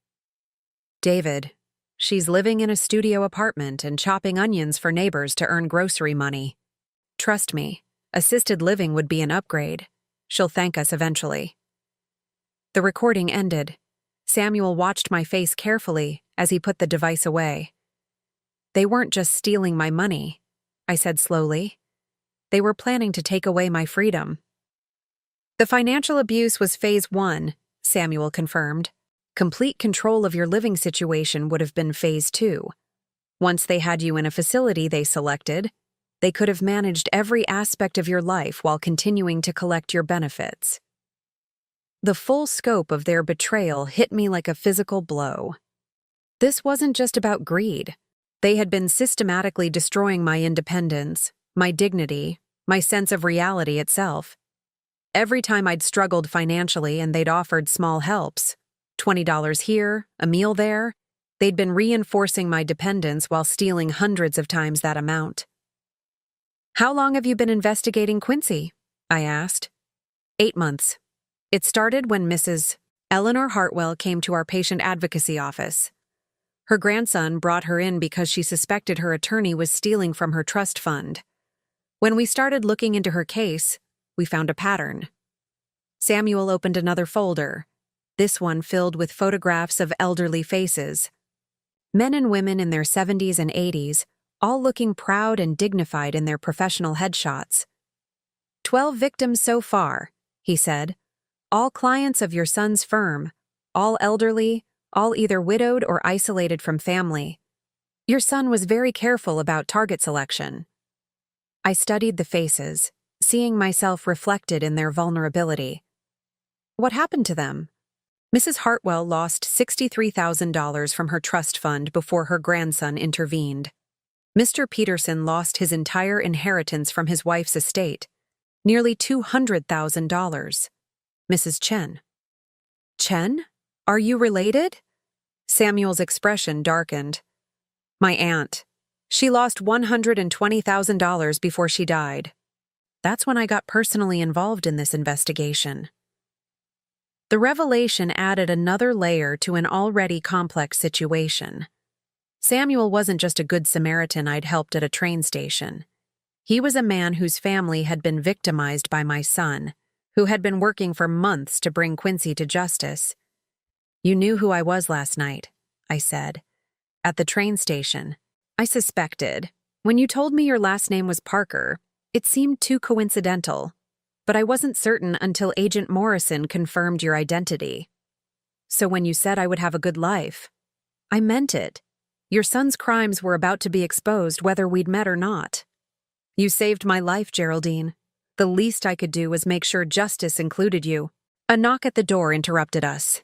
David, she's living in a studio apartment and chopping onions for neighbors to earn grocery money. Trust me, assisted living would be an upgrade. She'll thank us eventually. The recording ended. Samuel watched my face carefully as he put the device away. They weren't just stealing my money, I said slowly. They were planning to take away my freedom. The financial abuse was phase 1, Samuel confirmed. Complete control of your living situation would have been phase 2. Once they had you in a facility they selected, they could have managed every aspect of your life while continuing to collect your benefits. The full scope of their betrayal hit me like a physical blow. This wasn't just about greed. They had been systematically destroying my independence, my dignity, my sense of reality itself. Every time I'd struggled financially and they'd offered small helps, $20 here, a meal there, they'd been reinforcing my dependence while stealing hundreds of times that amount. How long have you been investigating Quincy? I asked. 8 months. It started when Mrs. Eleanor Hartwell came to our patient advocacy office. Her grandson brought her in because she suspected her attorney was stealing from her trust fund. When we started looking into her case, we found a pattern. Samuel opened another folder, this one filled with photographs of elderly faces. Men and women in their 70s and 80s, all looking proud and dignified in their professional headshots. 12 victims so far, he said. All clients of your son's firm, all elderly, all either widowed or isolated from family. Your son was very careful about target selection. I studied the faces, seeing myself reflected in their vulnerability. What happened to them? Mrs. Hartwell lost $63,000 from her trust fund before her grandson intervened. Mr. Peterson lost his entire inheritance from his wife's estate, nearly $200,000. Mrs. Chen. Chen? Are you related? Samuel's expression darkened. My aunt. She lost $120,000 before she died. That's when I got personally involved in this investigation. The revelation added another layer to an already complex situation. Samuel wasn't just a good Samaritan I'd helped at a train station. He was a man whose family had been victimized by my son, who had been working for months to bring Quincy to justice. You knew who I was last night, I said. At the train station. I suspected. When you told me your last name was Parker, it seemed too coincidental. But I wasn't certain until Agent Morrison confirmed your identity. So when you said I would have a good life, I meant it. Your son's crimes were about to be exposed whether we'd met or not. You saved my life, Geraldine. The least I could do was make sure justice included you. A knock at the door interrupted us.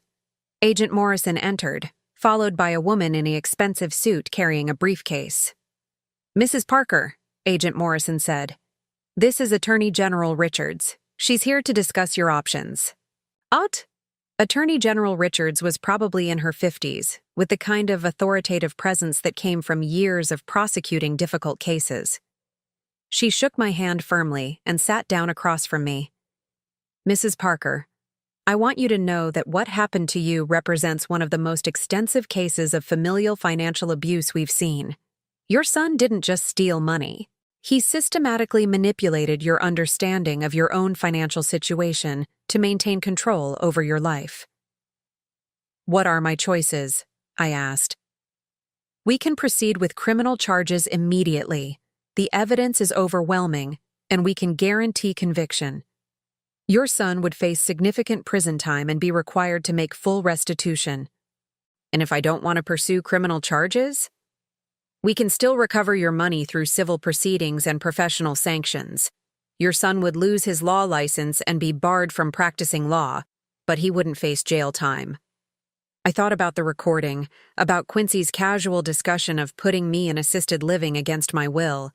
Agent Morrison entered, followed by a woman in an expensive suit carrying a briefcase. Mrs. Parker, Agent Morrison said. This is Attorney General Richards. She's here to discuss your options. Out? Attorney General Richards was probably in her 50s, with the kind of authoritative presence that came from years of prosecuting difficult cases. She shook my hand firmly and sat down across from me. Mrs. Parker, I want you to know that what happened to you represents one of the most extensive cases of familial financial abuse we've seen. Your son didn't just steal money. He systematically manipulated your understanding of your own financial situation to maintain control over your life. What are my choices? I asked. We can proceed with criminal charges immediately. The evidence is overwhelming, and we can guarantee conviction. Your son would face significant prison time and be required to make full restitution. And if I don't want to pursue criminal charges? We can still recover your money through civil proceedings and professional sanctions. Your son would lose his law license and be barred from practicing law, but he wouldn't face jail time. I thought about the recording, about Quincy's casual discussion of putting me in assisted living against my will,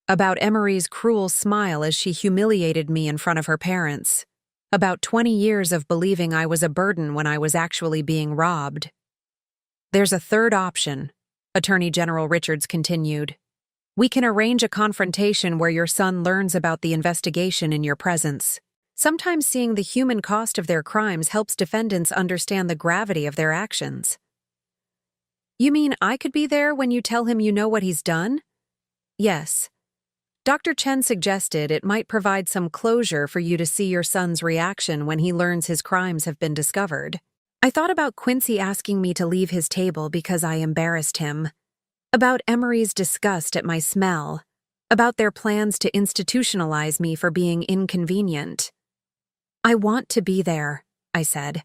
about Emery's cruel smile as she humiliated me in front of her parents, about 20 years of believing I was a burden when I was actually being robbed. There's a third option, Attorney General Richards continued. We can arrange a confrontation where your son learns about the investigation in your presence. Sometimes seeing the human cost of their crimes helps defendants understand the gravity of their actions. You mean I could be there when you tell him you know what he's done? Yes. Dr. Chen suggested it might provide some closure for you to see your son's reaction when he learns his crimes have been discovered. I thought about Quincy asking me to leave his table because I embarrassed him, about Emery's disgust at my smell, about their plans to institutionalize me for being inconvenient. I want to be there, I said.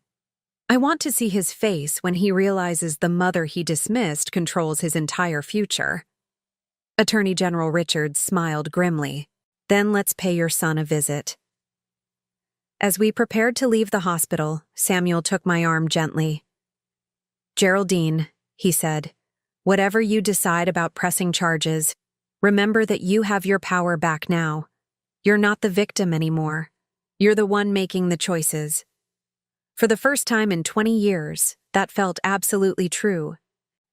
I want to see his face when he realizes the mother he dismissed controls his entire future. Attorney General Richards smiled grimly. Then let's pay your son a visit. As we prepared to leave the hospital, Samuel took my arm gently. Geraldine, he said, whatever you decide about pressing charges, remember that you have your power back now. You're not the victim anymore. You're the one making the choices. For the first time in 20 years, that felt absolutely true.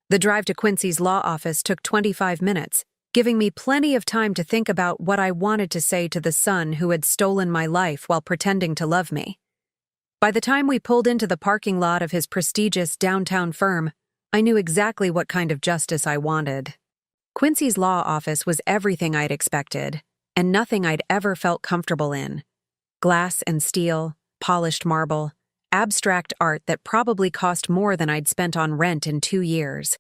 The drive to Quincy's law office took 25 minutes, giving me plenty of time to think about what I wanted to say to the son who had stolen my life while pretending to love me. By the time we pulled into the parking lot of his prestigious downtown firm, I knew exactly what kind of justice I wanted. Quincy's law office was everything I'd expected, and nothing I'd ever felt comfortable in. Glass and steel, polished marble, abstract art that probably cost more than I'd spent on rent in 2 years.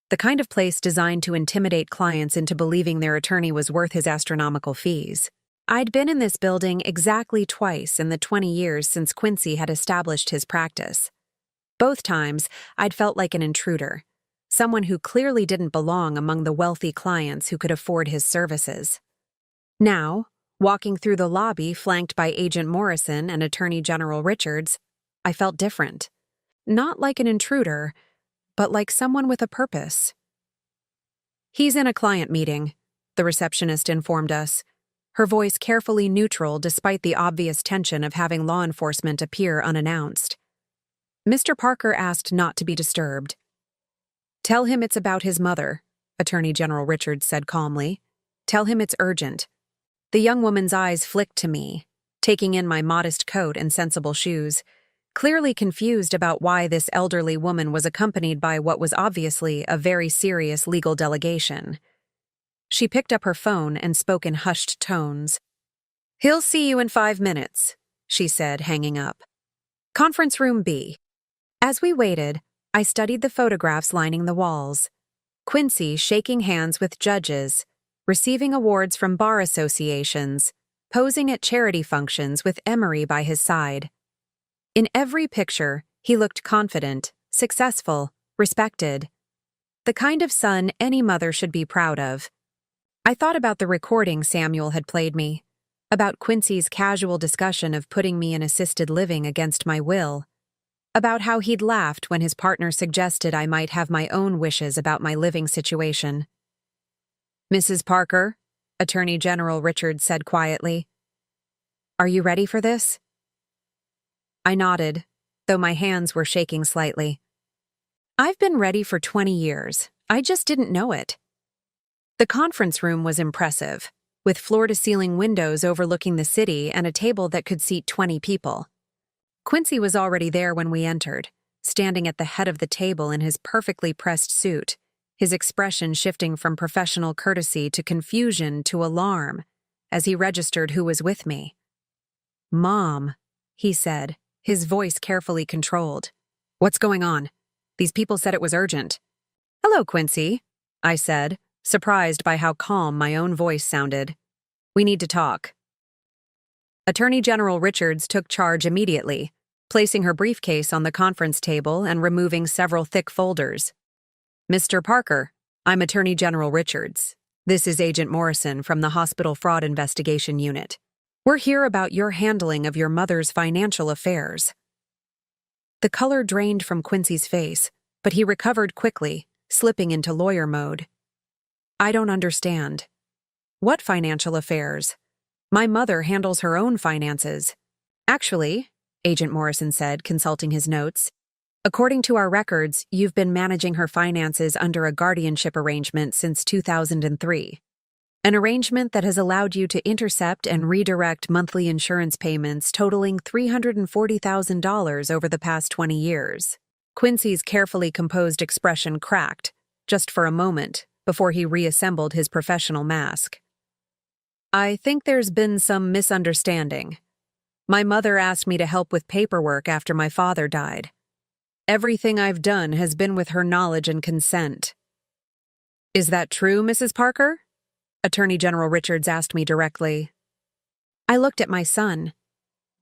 The kind of place designed to intimidate clients into believing their attorney was worth his astronomical fees. I'd been in this building exactly twice in the 20 years since Quincy had established his practice. Both times, I'd felt like an intruder, someone who clearly didn't belong among the wealthy clients who could afford his services. Now, walking through the lobby flanked by Agent Morrison and Attorney General Richards, I felt different. Not like an intruder, but like someone with a purpose. He's in a client meeting, the receptionist informed us, her voice carefully neutral despite the obvious tension of having law enforcement appear unannounced. Mr. Parker asked not to be disturbed. Tell him it's about his mother, Attorney General Richards said calmly. Tell him it's urgent. The young woman's eyes flicked to me, taking in my modest coat and sensible shoes, clearly confused about why this elderly woman was accompanied by what was obviously a very serious legal delegation. She picked up her phone and spoke in hushed tones. He'll see you in 5 minutes, she said, hanging up. Conference room B. As we waited, I studied the photographs lining the walls. Quincy shaking hands with judges, receiving awards from bar associations, posing at charity functions with Emery by his side. In every picture, he looked confident, successful, respected. The kind of son any mother should be proud of. I thought about the recording Samuel had played me, about Quincy's casual discussion of putting me in assisted living against my will, about how he'd laughed when his partner suggested I might have my own wishes about my living situation. Mrs. Parker, Attorney General Richards said quietly, are you ready for this? I nodded, though my hands were shaking slightly. I've been ready for 20 years. I just didn't know it. The conference room was impressive, with floor-to-ceiling windows overlooking the city and a table that could seat 20 people. Quincy was already there when we entered, standing at the head of the table in his perfectly pressed suit, his expression shifting from professional courtesy to confusion to alarm as he registered who was with me. Mom, he said, his voice carefully controlled. What's going on? These people said it was urgent. Hello, Quincy, I said, surprised by how calm my own voice sounded. We need to talk. Attorney General Richards took charge immediately, placing her briefcase on the conference table and removing several thick folders. Mr. Parker, I'm Attorney General Richards. This is Agent Morrison from the Hospital Fraud Investigation Unit. We're here about your handling of your mother's financial affairs. The color drained from Quincy's face, but he recovered quickly, slipping into lawyer mode. I don't understand. What financial affairs? My mother handles her own finances. Actually, Agent Morrison said, consulting his notes, according to our records, you've been managing her finances under a guardianship arrangement since 2003. An arrangement that has allowed you to intercept and redirect monthly insurance payments totaling $340,000 over the past 20 years. Quincy's carefully composed expression cracked, just for a moment, before he reassembled his professional mask. I think there's been some misunderstanding. My mother asked me to help with paperwork after my father died. Everything I've done has been with her knowledge and consent. Is that true, Mrs. Parker? Attorney General Richards asked me directly. I looked at my son.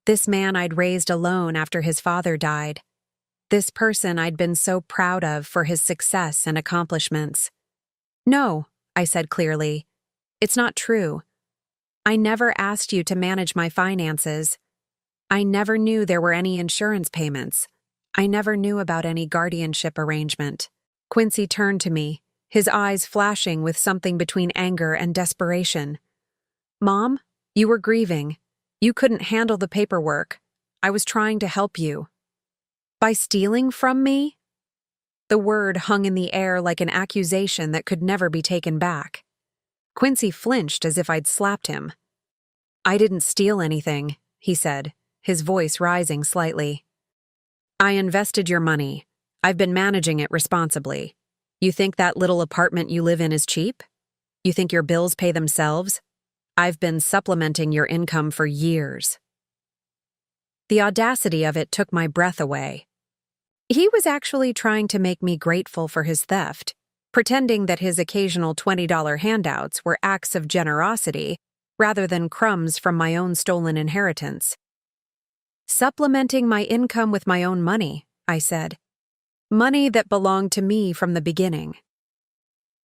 This man I'd raised alone after his father died. This person I'd been so proud of for his success and accomplishments. No, I said clearly. It's not true. I never asked you to manage my finances. I never knew there were any insurance payments. I never knew about any guardianship arrangement. Quincy turned to me, his eyes flashing with something between anger and desperation. Mom, you were grieving. You couldn't handle the paperwork. I was trying to help you. By stealing from me? The word hung in the air like an accusation that could never be taken back. Quincy flinched as if I'd slapped him. I didn't steal anything, he said, his voice rising slightly. I invested your money. I've been managing it responsibly. You think that little apartment you live in is cheap? You think your bills pay themselves? I've been supplementing your income for years. The audacity of it took my breath away. He was actually trying to make me grateful for his theft, pretending that his occasional $20 handouts were acts of generosity rather than crumbs from my own stolen inheritance. Supplementing my income with my own money, I said. Money that belonged to me from the beginning.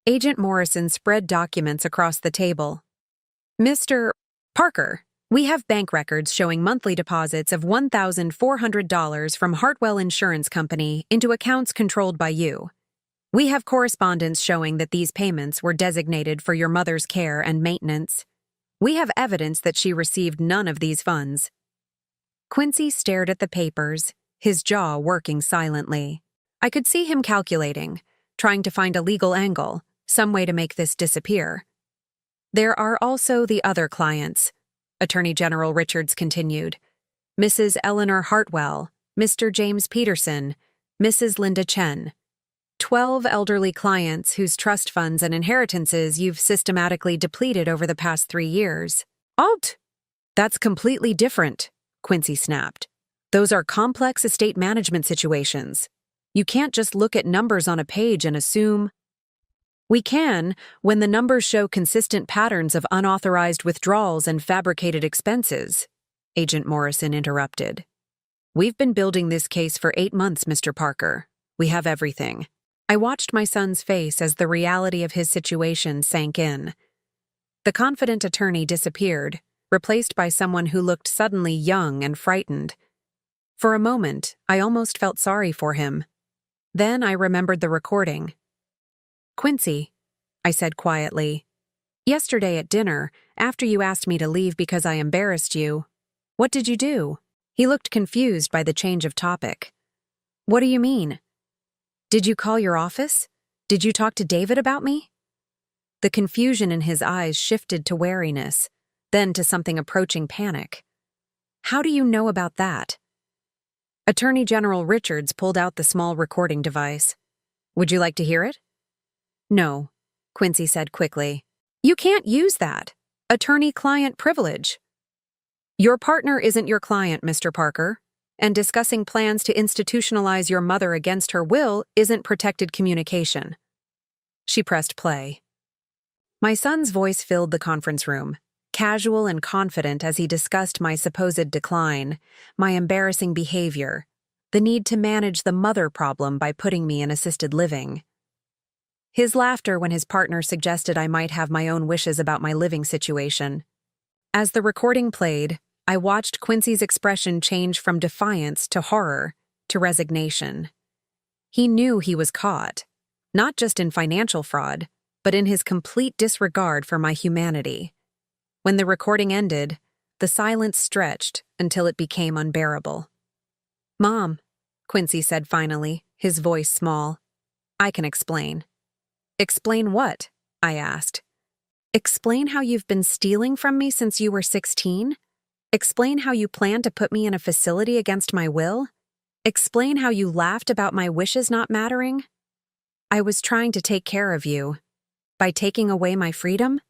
Agent Morrison spread documents across the table. Mr. Parker, we have bank records showing monthly deposits of $1,400 from Hartwell Insurance Company into accounts controlled by you. We have correspondence showing that these payments were designated for your mother's care and maintenance. We have evidence that she received none of these funds. Quincy stared at the papers, his jaw working silently. I could see him calculating, trying to find a legal angle, some way to make this disappear. There are also the other clients, Attorney General Richards continued. Mrs. Eleanor Hartwell, Mr. James Peterson, Mrs. Linda Chen. 12 elderly clients whose trust funds and inheritances you've systematically depleted over the past 3 years. Alt! That's completely different, Quincy snapped. Those are complex estate management situations. You can't just look at numbers on a page and assume. We can, when the numbers show consistent patterns of unauthorized withdrawals and fabricated expenses, Agent Morrison interrupted. We've been building this case for 8 months, Mr. Parker. We have everything. I watched my son's face as the reality of his situation sank in. The confident attorney disappeared, replaced by someone who looked suddenly young and frightened. For a moment, I almost felt sorry for him. Then I remembered the recording. Quincy, I said quietly, yesterday at dinner, after you asked me to leave because I embarrassed you, what did you do? He looked confused by the change of topic. What do you mean? Did you call your office? Did you talk to David about me? The confusion in his eyes shifted to wariness, then to something approaching panic. How do you know about that? Attorney General Richards pulled out the small recording device. Would you like to hear it? No, Quincy said quickly. You can't use that. Attorney-client privilege. Your partner isn't your client, Mr. Parker. and discussing plans to institutionalize your mother against her will isn't protected communication." She pressed play. My son's voice filled the conference room, casual and confident as he discussed my supposed decline, my embarrassing behavior, the need to manage the mother problem by putting me in assisted living. His laughter when his partner suggested I might have my own wishes about my living situation. As the recording played, I watched Quincy's expression change from defiance to horror to resignation. He knew he was caught, not just in financial fraud, but in his complete disregard for my humanity. When the recording ended, the silence stretched until it became unbearable. "Mom," Quincy said finally, his voice small, "I can explain." "Explain what?" I asked. "Explain how you've been stealing from me since you were 16? Explain how you plan to put me in a facility against my will? Explain how you laughed about my wishes not mattering? I was trying to take care of you. By taking away my freedom?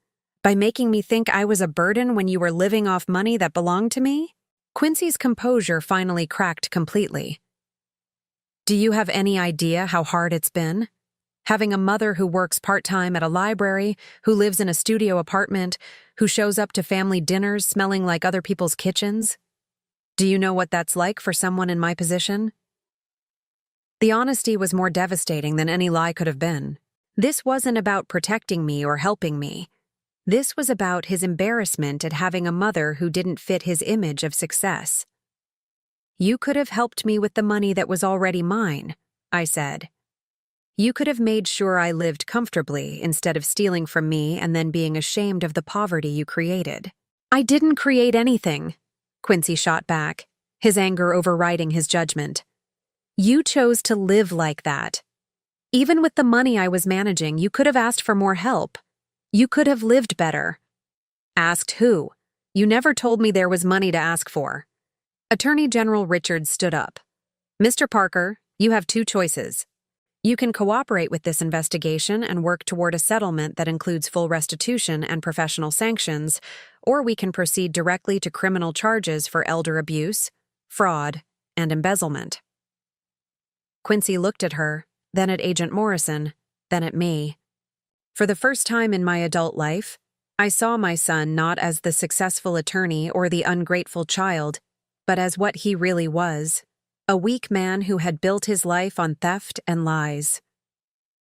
By making me think I was a burden when you were living off money that belonged to me?" Quincy's composure finally cracked completely. "Do you have any idea how hard it's been? Having a mother who works part-time at a library, who lives in a studio apartment, who shows up to family dinners smelling like other people's kitchens? Do you know what that's like for someone in my position?" The honesty was more devastating than any lie could have been. This wasn't about protecting me or helping me. This was about his embarrassment at having a mother who didn't fit his image of success. "You could have helped me with the money that was already mine," I said. "You could have made sure I lived comfortably instead of stealing from me and then being ashamed of the poverty you created." "I didn't create anything," Quincy shot back, his anger overriding his judgment. "You chose to live like that. Even with the money I was managing, you could have asked for more help. You could have lived better." "Asked who? You never told me there was money to ask for." Attorney General Richards stood up. "Mr. Parker, you have two choices. You can cooperate with this investigation and work toward a settlement that includes full restitution and professional sanctions, or we can proceed directly to criminal charges for elder abuse, fraud, and embezzlement." Quincy looked at her, then at Agent Morrison, then at me. For the first time in my adult life, I saw my son not as the successful attorney or the ungrateful child, but as what he really was, a weak man who had built his life on theft and lies.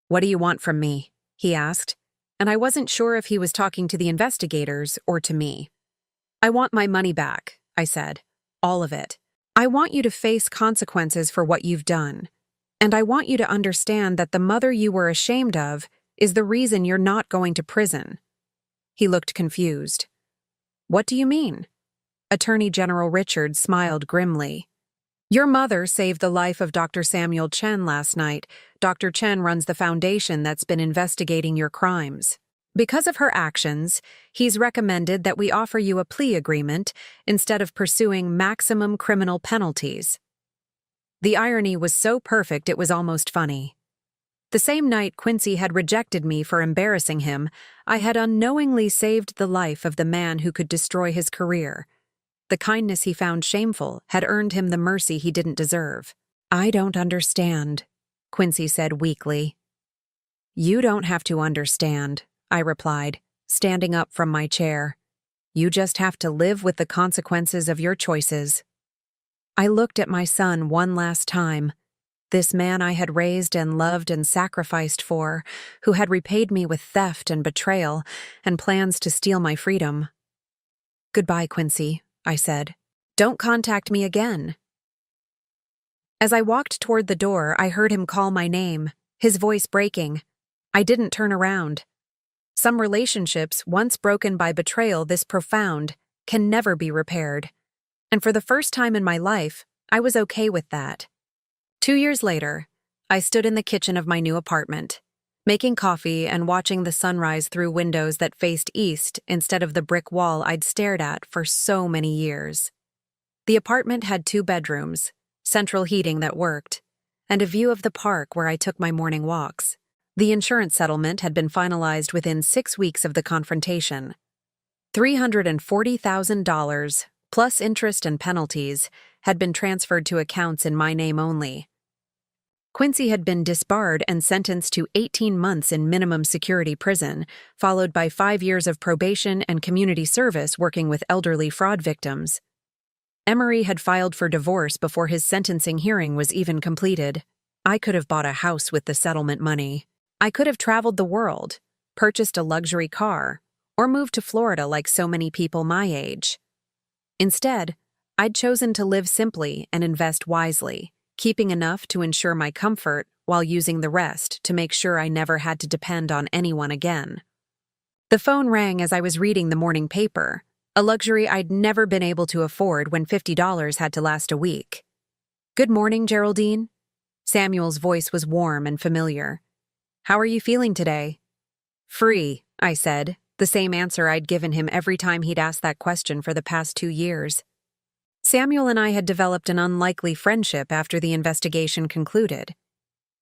"What do you want from me?" he asked, and I wasn't sure if he was talking to the investigators or to me. "I want my money back," I said. "All of it. I want you to face consequences for what you've done. And I want you to understand that the mother you were ashamed of is the reason you're not going to prison." He looked confused. "What do you mean?" Attorney General Richards smiled grimly. "Your mother saved the life of Dr. Samuel Chen last night. Dr. Chen runs the foundation that's been investigating your crimes. Because of her actions, he's recommended that we offer you a plea agreement instead of pursuing maximum criminal penalties." The irony was so perfect it was almost funny. The same night Quincy had rejected me for embarrassing him, I had unknowingly saved the life of the man who could destroy his career. The kindness he found shameful had earned him the mercy he didn't deserve. "I don't understand," Quincy said weakly. "You don't have to understand," I replied, standing up from my chair. "You just have to live with the consequences of your choices." I looked at my son one last time, this man I had raised and loved and sacrificed for, who had repaid me with theft and betrayal and plans to steal my freedom. "Goodbye, Quincy," I said. "Don't contact me again." As I walked toward the door, I heard him call my name, his voice breaking. I didn't turn around. Some relationships, once broken by betrayal this profound, can never be repaired. And for the first time in my life, I was okay with that. 2 years later, I stood in the kitchen of my new apartment, making coffee and watching the sunrise through windows that faced east instead of the brick wall I'd stared at for so many years. The apartment had 2 bedrooms, central heating that worked, and a view of the park where I took my morning walks. The insurance settlement had been finalized within 6 weeks of the confrontation. $340,000, plus interest and penalties, had been transferred to accounts in my name only. Quincy had been disbarred and sentenced to 18 months in minimum security prison, followed by 5 years of probation and community service working with elderly fraud victims. Emery had filed for divorce before his sentencing hearing was even completed. I could have bought a house with the settlement money. I could have traveled the world, purchased a luxury car, or moved to Florida like so many people my age. Instead, I'd chosen to live simply and invest wisely, keeping enough to ensure my comfort while using the rest to make sure I never had to depend on anyone again. The phone rang as I was reading the morning paper, a luxury I'd never been able to afford when $50 had to last a week. "Good morning, Geraldine." Samuel's voice was warm and familiar. "How are you feeling today?" "Free," I said, the same answer I'd given him every time he'd asked that question for the past 2 years. Samuel and I had developed an unlikely friendship after the investigation concluded.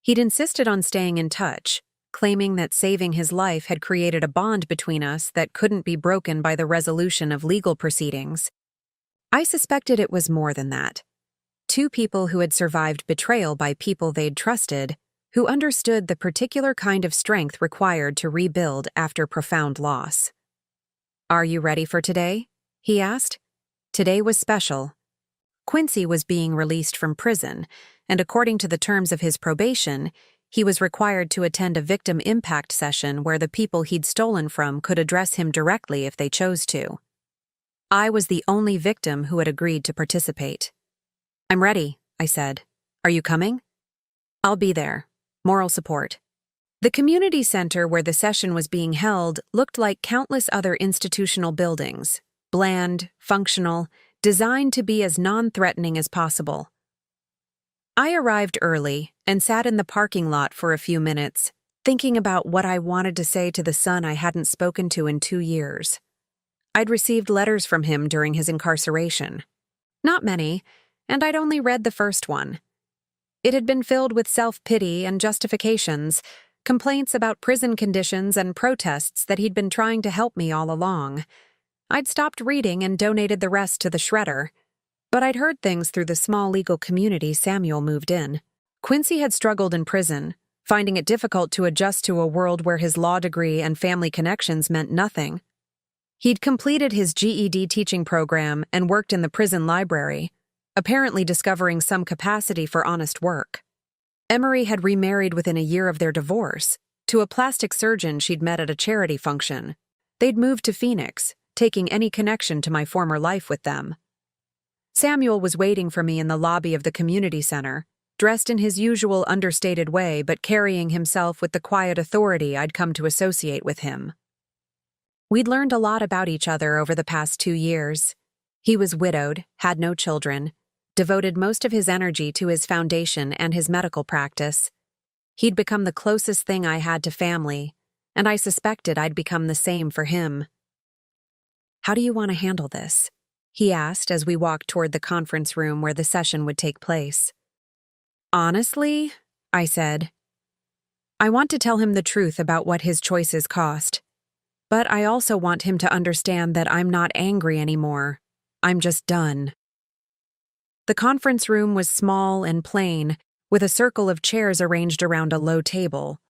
He'd insisted on staying in touch, claiming that saving his life had created a bond between us that couldn't be broken by the resolution of legal proceedings. I suspected it was more than that. 2 people who had survived betrayal by people they'd trusted, who understood the particular kind of strength required to rebuild after profound loss. "Are you ready for today?" he asked. Today was special. Quincy was being released from prison, and according to the terms of his probation, he was required to attend a victim impact session where the people he'd stolen from could address him directly if they chose to. I was the only victim who had agreed to participate. "I'm ready," I said. "Are you coming?" "I'll be there. Moral support." The community center where the session was being held looked like countless other institutional buildings, bland, functional, designed to be as non-threatening as possible. I arrived early and sat in the parking lot for a few minutes, thinking about what I wanted to say to the son I hadn't spoken to in 2 years. I'd received letters from him during his incarceration. Not many, and I'd only read the first one. It had been filled with self-pity and justifications, complaints about prison conditions and protests that he'd been trying to help me all along. I'd stopped reading and donated the rest to the shredder, but I'd heard things through the small legal community Samuel moved in. Quincy had struggled in prison, finding it difficult to adjust to a world where his law degree and family connections meant nothing. He'd completed his GED teaching program and worked in the prison library, apparently discovering some capacity for honest work. Emery had remarried within a year of their divorce, to a plastic surgeon she'd met at a charity function. They'd moved to Phoenix, taking any connection to my former life with them. Samuel was waiting for me in the lobby of the community center, dressed in his usual understated way but carrying himself with the quiet authority I'd come to associate with him. We'd learned a lot about each other over the past 2 years. He was widowed, had no children, devoted most of his energy to his foundation and his medical practice. He'd become the closest thing I had to family, and I suspected I'd become the same for him. "How do you want to handle this?" he asked as we walked toward the conference room where the session would take place. "Honestly," I said, "I want to tell him the truth about what his choices cost. But I also want him to understand that I'm not angry anymore. I'm just done." The conference room was small and plain, with a circle of chairs arranged around a low table.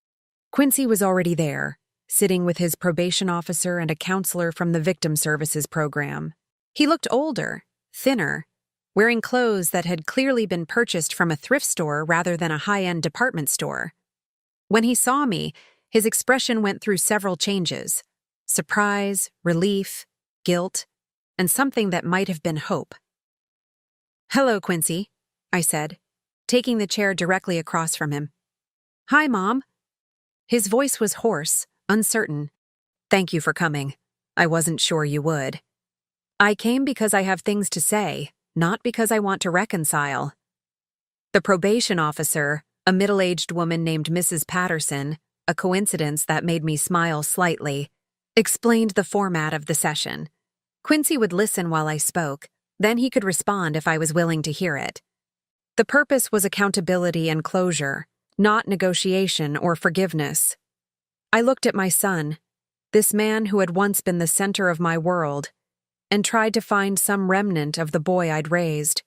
Quincy was already there, sitting with his probation officer and a counselor from the Victim Services program. He looked older, thinner, wearing clothes that had clearly been purchased from a thrift store rather than a high-end department store. When he saw me, his expression went through several changes: surprise, relief, guilt, and something that might have been hope. "Hello, Quincy," I said, taking the chair directly across from him. "Hi, Mom." His voice was hoarse, uncertain. "Thank you for coming. I wasn't sure you would." "I came because I have things to say, not because I want to reconcile." The probation officer, a middle-aged woman named Mrs. Patterson, a coincidence that made me smile slightly, explained the format of the session. Quincy would listen while I spoke, then he could respond if I was willing to hear it. The purpose was accountability and closure, not negotiation or forgiveness. I looked at my son, this man who had once been the center of my world, and tried to find some remnant of the boy I'd raised.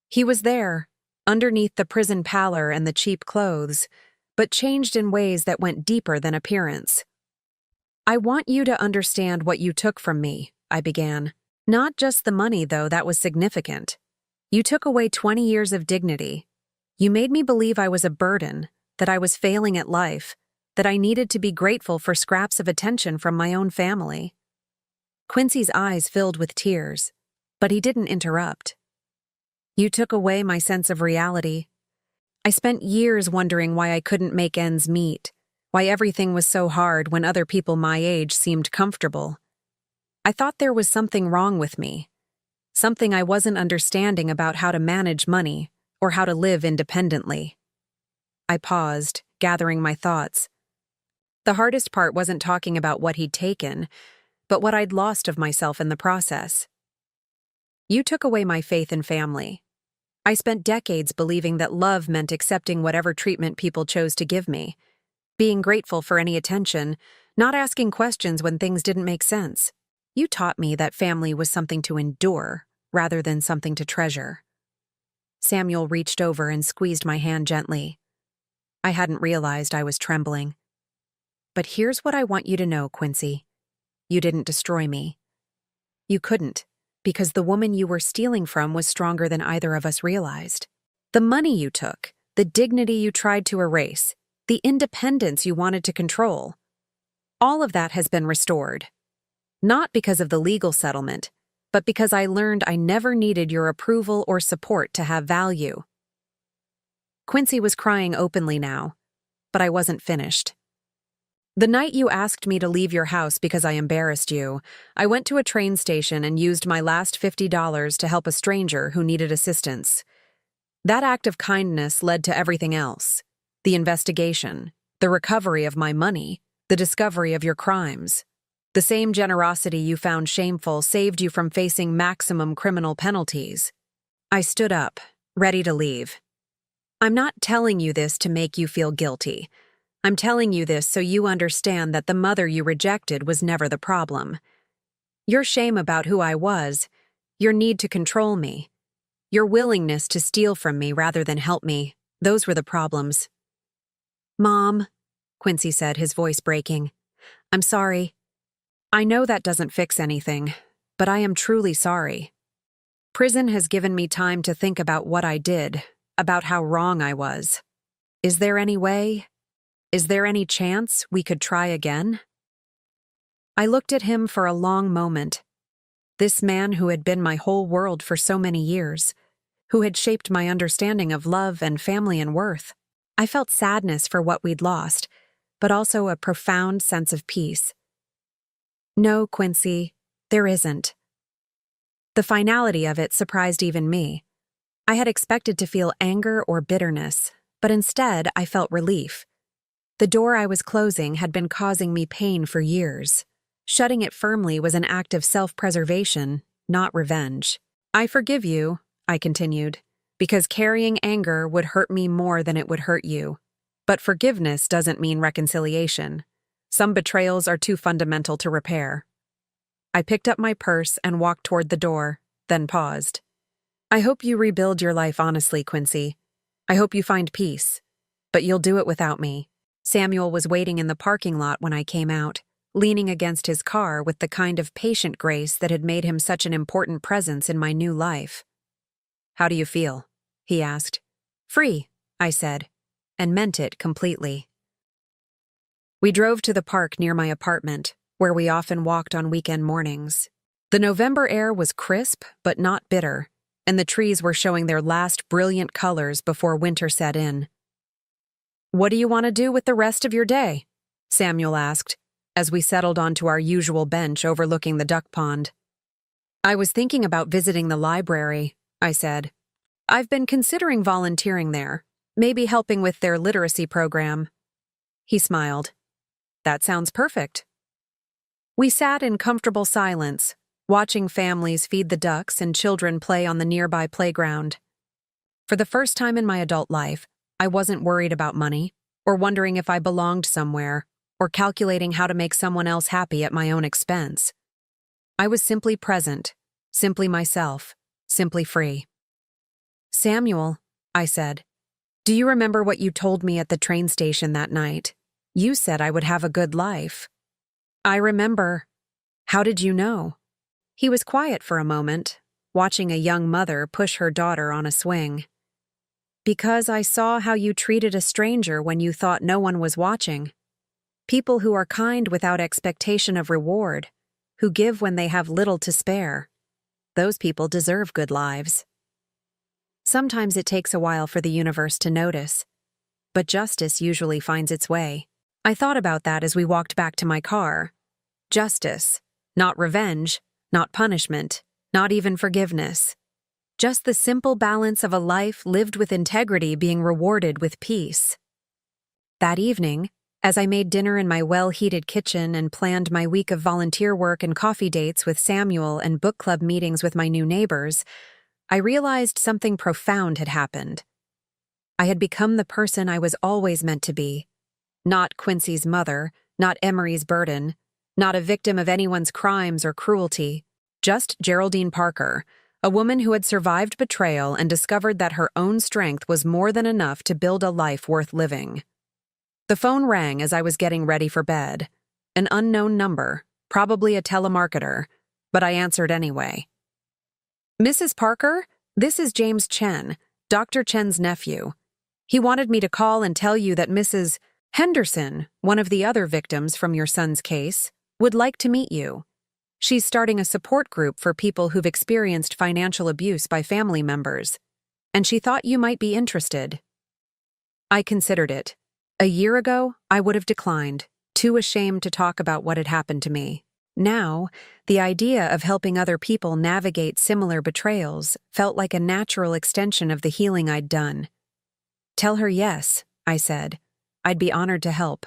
He was there, underneath the prison pallor and the cheap clothes, but changed in ways that went deeper than appearance. "I want you to understand what you took from me," I began. "Not just the money, though, that was significant. You took away 20 years of dignity. You made me believe I was a burden, that I was failing at life, that I needed to be grateful for scraps of attention from my own family." Quincy's eyes filled with tears, but he didn't interrupt. "You took away my sense of reality. I spent years wondering why I couldn't make ends meet, why everything was so hard when other people my age seemed comfortable. I thought there was something wrong with me, something I wasn't understanding about how to manage money or how to live independently." I paused, gathering my thoughts. The hardest part wasn't talking about what he'd taken, but what I'd lost of myself in the process. "You took away my faith in family. I spent decades believing that love meant accepting whatever treatment people chose to give me, being grateful for any attention, not asking questions when things didn't make sense. You taught me that family was something to endure rather than something to treasure." Samuel reached over and squeezed my hand gently. I hadn't realized I was trembling. "But here's what I want you to know, Quincy. You didn't destroy me. You couldn't, because the woman you were stealing from was stronger than either of us realized. The money you took, the dignity you tried to erase, the independence you wanted to control, all of that has been restored. Not because of the legal settlement, but because I learned I never needed your approval or support to have value." Quincy was crying openly now, but I wasn't finished. "The night you asked me to leave your house because I embarrassed you, I went to a train station and used my last $50 to help a stranger who needed assistance. That act of kindness led to everything else: the investigation, the recovery of my money, the discovery of your crimes. The same generosity you found shameful saved you from facing maximum criminal penalties." I stood up, ready to leave. "I'm not telling you this to make you feel guilty. I'm telling you this so you understand that the mother you rejected was never the problem. Your shame about who I was, your need to control me, your willingness to steal from me rather than help me, those were the problems." "Mom," Quincy said, his voice breaking, "I'm sorry. I know that doesn't fix anything, but I am truly sorry. Prison has given me time to think about what I did, about how wrong I was. Is there any way? Is there any chance we could try again?" I looked at him for a long moment. This man who had been my whole world for so many years, who had shaped my understanding of love and family and worth. I felt sadness for what we'd lost, but also a profound sense of peace. "No, Quincy, there isn't." The finality of it surprised even me. I had expected to feel anger or bitterness, but instead I felt relief. The door I was closing had been causing me pain for years. Shutting it firmly was an act of self-preservation, not revenge. "I forgive you," I continued, "because carrying anger would hurt me more than it would hurt you. But forgiveness doesn't mean reconciliation. Some betrayals are too fundamental to repair." I picked up my purse and walked toward the door, then paused. "I hope you rebuild your life honestly, Quincy. I hope you find peace. But you'll do it without me." Samuel was waiting in the parking lot when I came out, leaning against his car with the kind of patient grace that had made him such an important presence in my new life. "How do you feel?" he asked. "Free," I said, and meant it completely. We drove to the park near my apartment, where we often walked on weekend mornings. The November air was crisp but not bitter, and the trees were showing their last brilliant colors before winter set in. "What do you want to do with the rest of your day?" Samuel asked, as we settled onto our usual bench overlooking the duck pond. "I was thinking about visiting the library," I said. "I've been considering volunteering there, maybe helping with their literacy program." He smiled. "That sounds perfect." We sat in comfortable silence, watching families feed the ducks and children play on the nearby playground. For the first time in my adult life, I wasn't worried about money, or wondering if I belonged somewhere, or calculating how to make someone else happy at my own expense. I was simply present, simply myself, simply free. Samuel, I said, do you remember what you told me at the train station that night? You said I would have a good life. I remember. How did you know? He was quiet for a moment, watching a young mother push her daughter on a swing. Because I saw how you treated a stranger when you thought no one was watching. People who are kind without expectation of reward, who give when they have little to spare. Those people deserve good lives. Sometimes it takes a while for the universe to notice, but justice usually finds its way. I thought about that as we walked back to my car. Justice, not revenge, not punishment, not even forgiveness. Just the simple balance of a life lived with integrity being rewarded with peace. That evening, as I made dinner in my well-heated kitchen and planned my week of volunteer work and coffee dates with Samuel and book club meetings with my new neighbors, I realized something profound had happened. I had become the person I was always meant to be. Not Quincy's mother, not Emery's burden, not a victim of anyone's crimes or cruelty, just Geraldine Parker, a woman who had survived betrayal and discovered that her own strength was more than enough to build a life worth living. The phone rang as I was getting ready for bed. An unknown number, probably a telemarketer, but I answered anyway. Mrs. Parker, this is James Chen, Dr. Chen's nephew. He wanted me to call and tell you that Mrs. Henderson, one of the other victims from your son's case, would like to meet you. She's starting a support group for people who've experienced financial abuse by family members, and she thought you might be interested. I considered it. A year ago, I would have declined, too ashamed to talk about what had happened to me. Now, the idea of helping other people navigate similar betrayals felt like a natural extension of the healing I'd done. Tell her yes, I said. I'd be honored to help.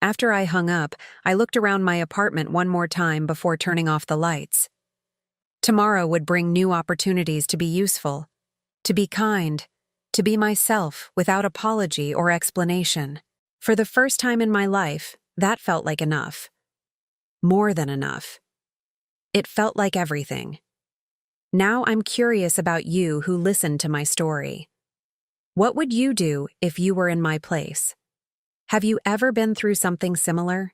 After I hung up, I looked around my apartment one more time before turning off the lights. Tomorrow would bring new opportunities to be useful, to be kind, to be myself without apology or explanation. For the first time in my life, that felt like enough. More than enough. It felt like everything. Now I'm curious about you who listened to my story. What would you do if you were in my place? Have you ever been through something similar?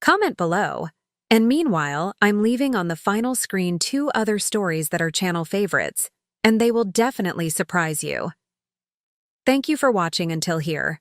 Comment below. And meanwhile, I'm leaving on the final screen 2 other stories that are channel favorites, and they will definitely surprise you. Thank you for watching until here.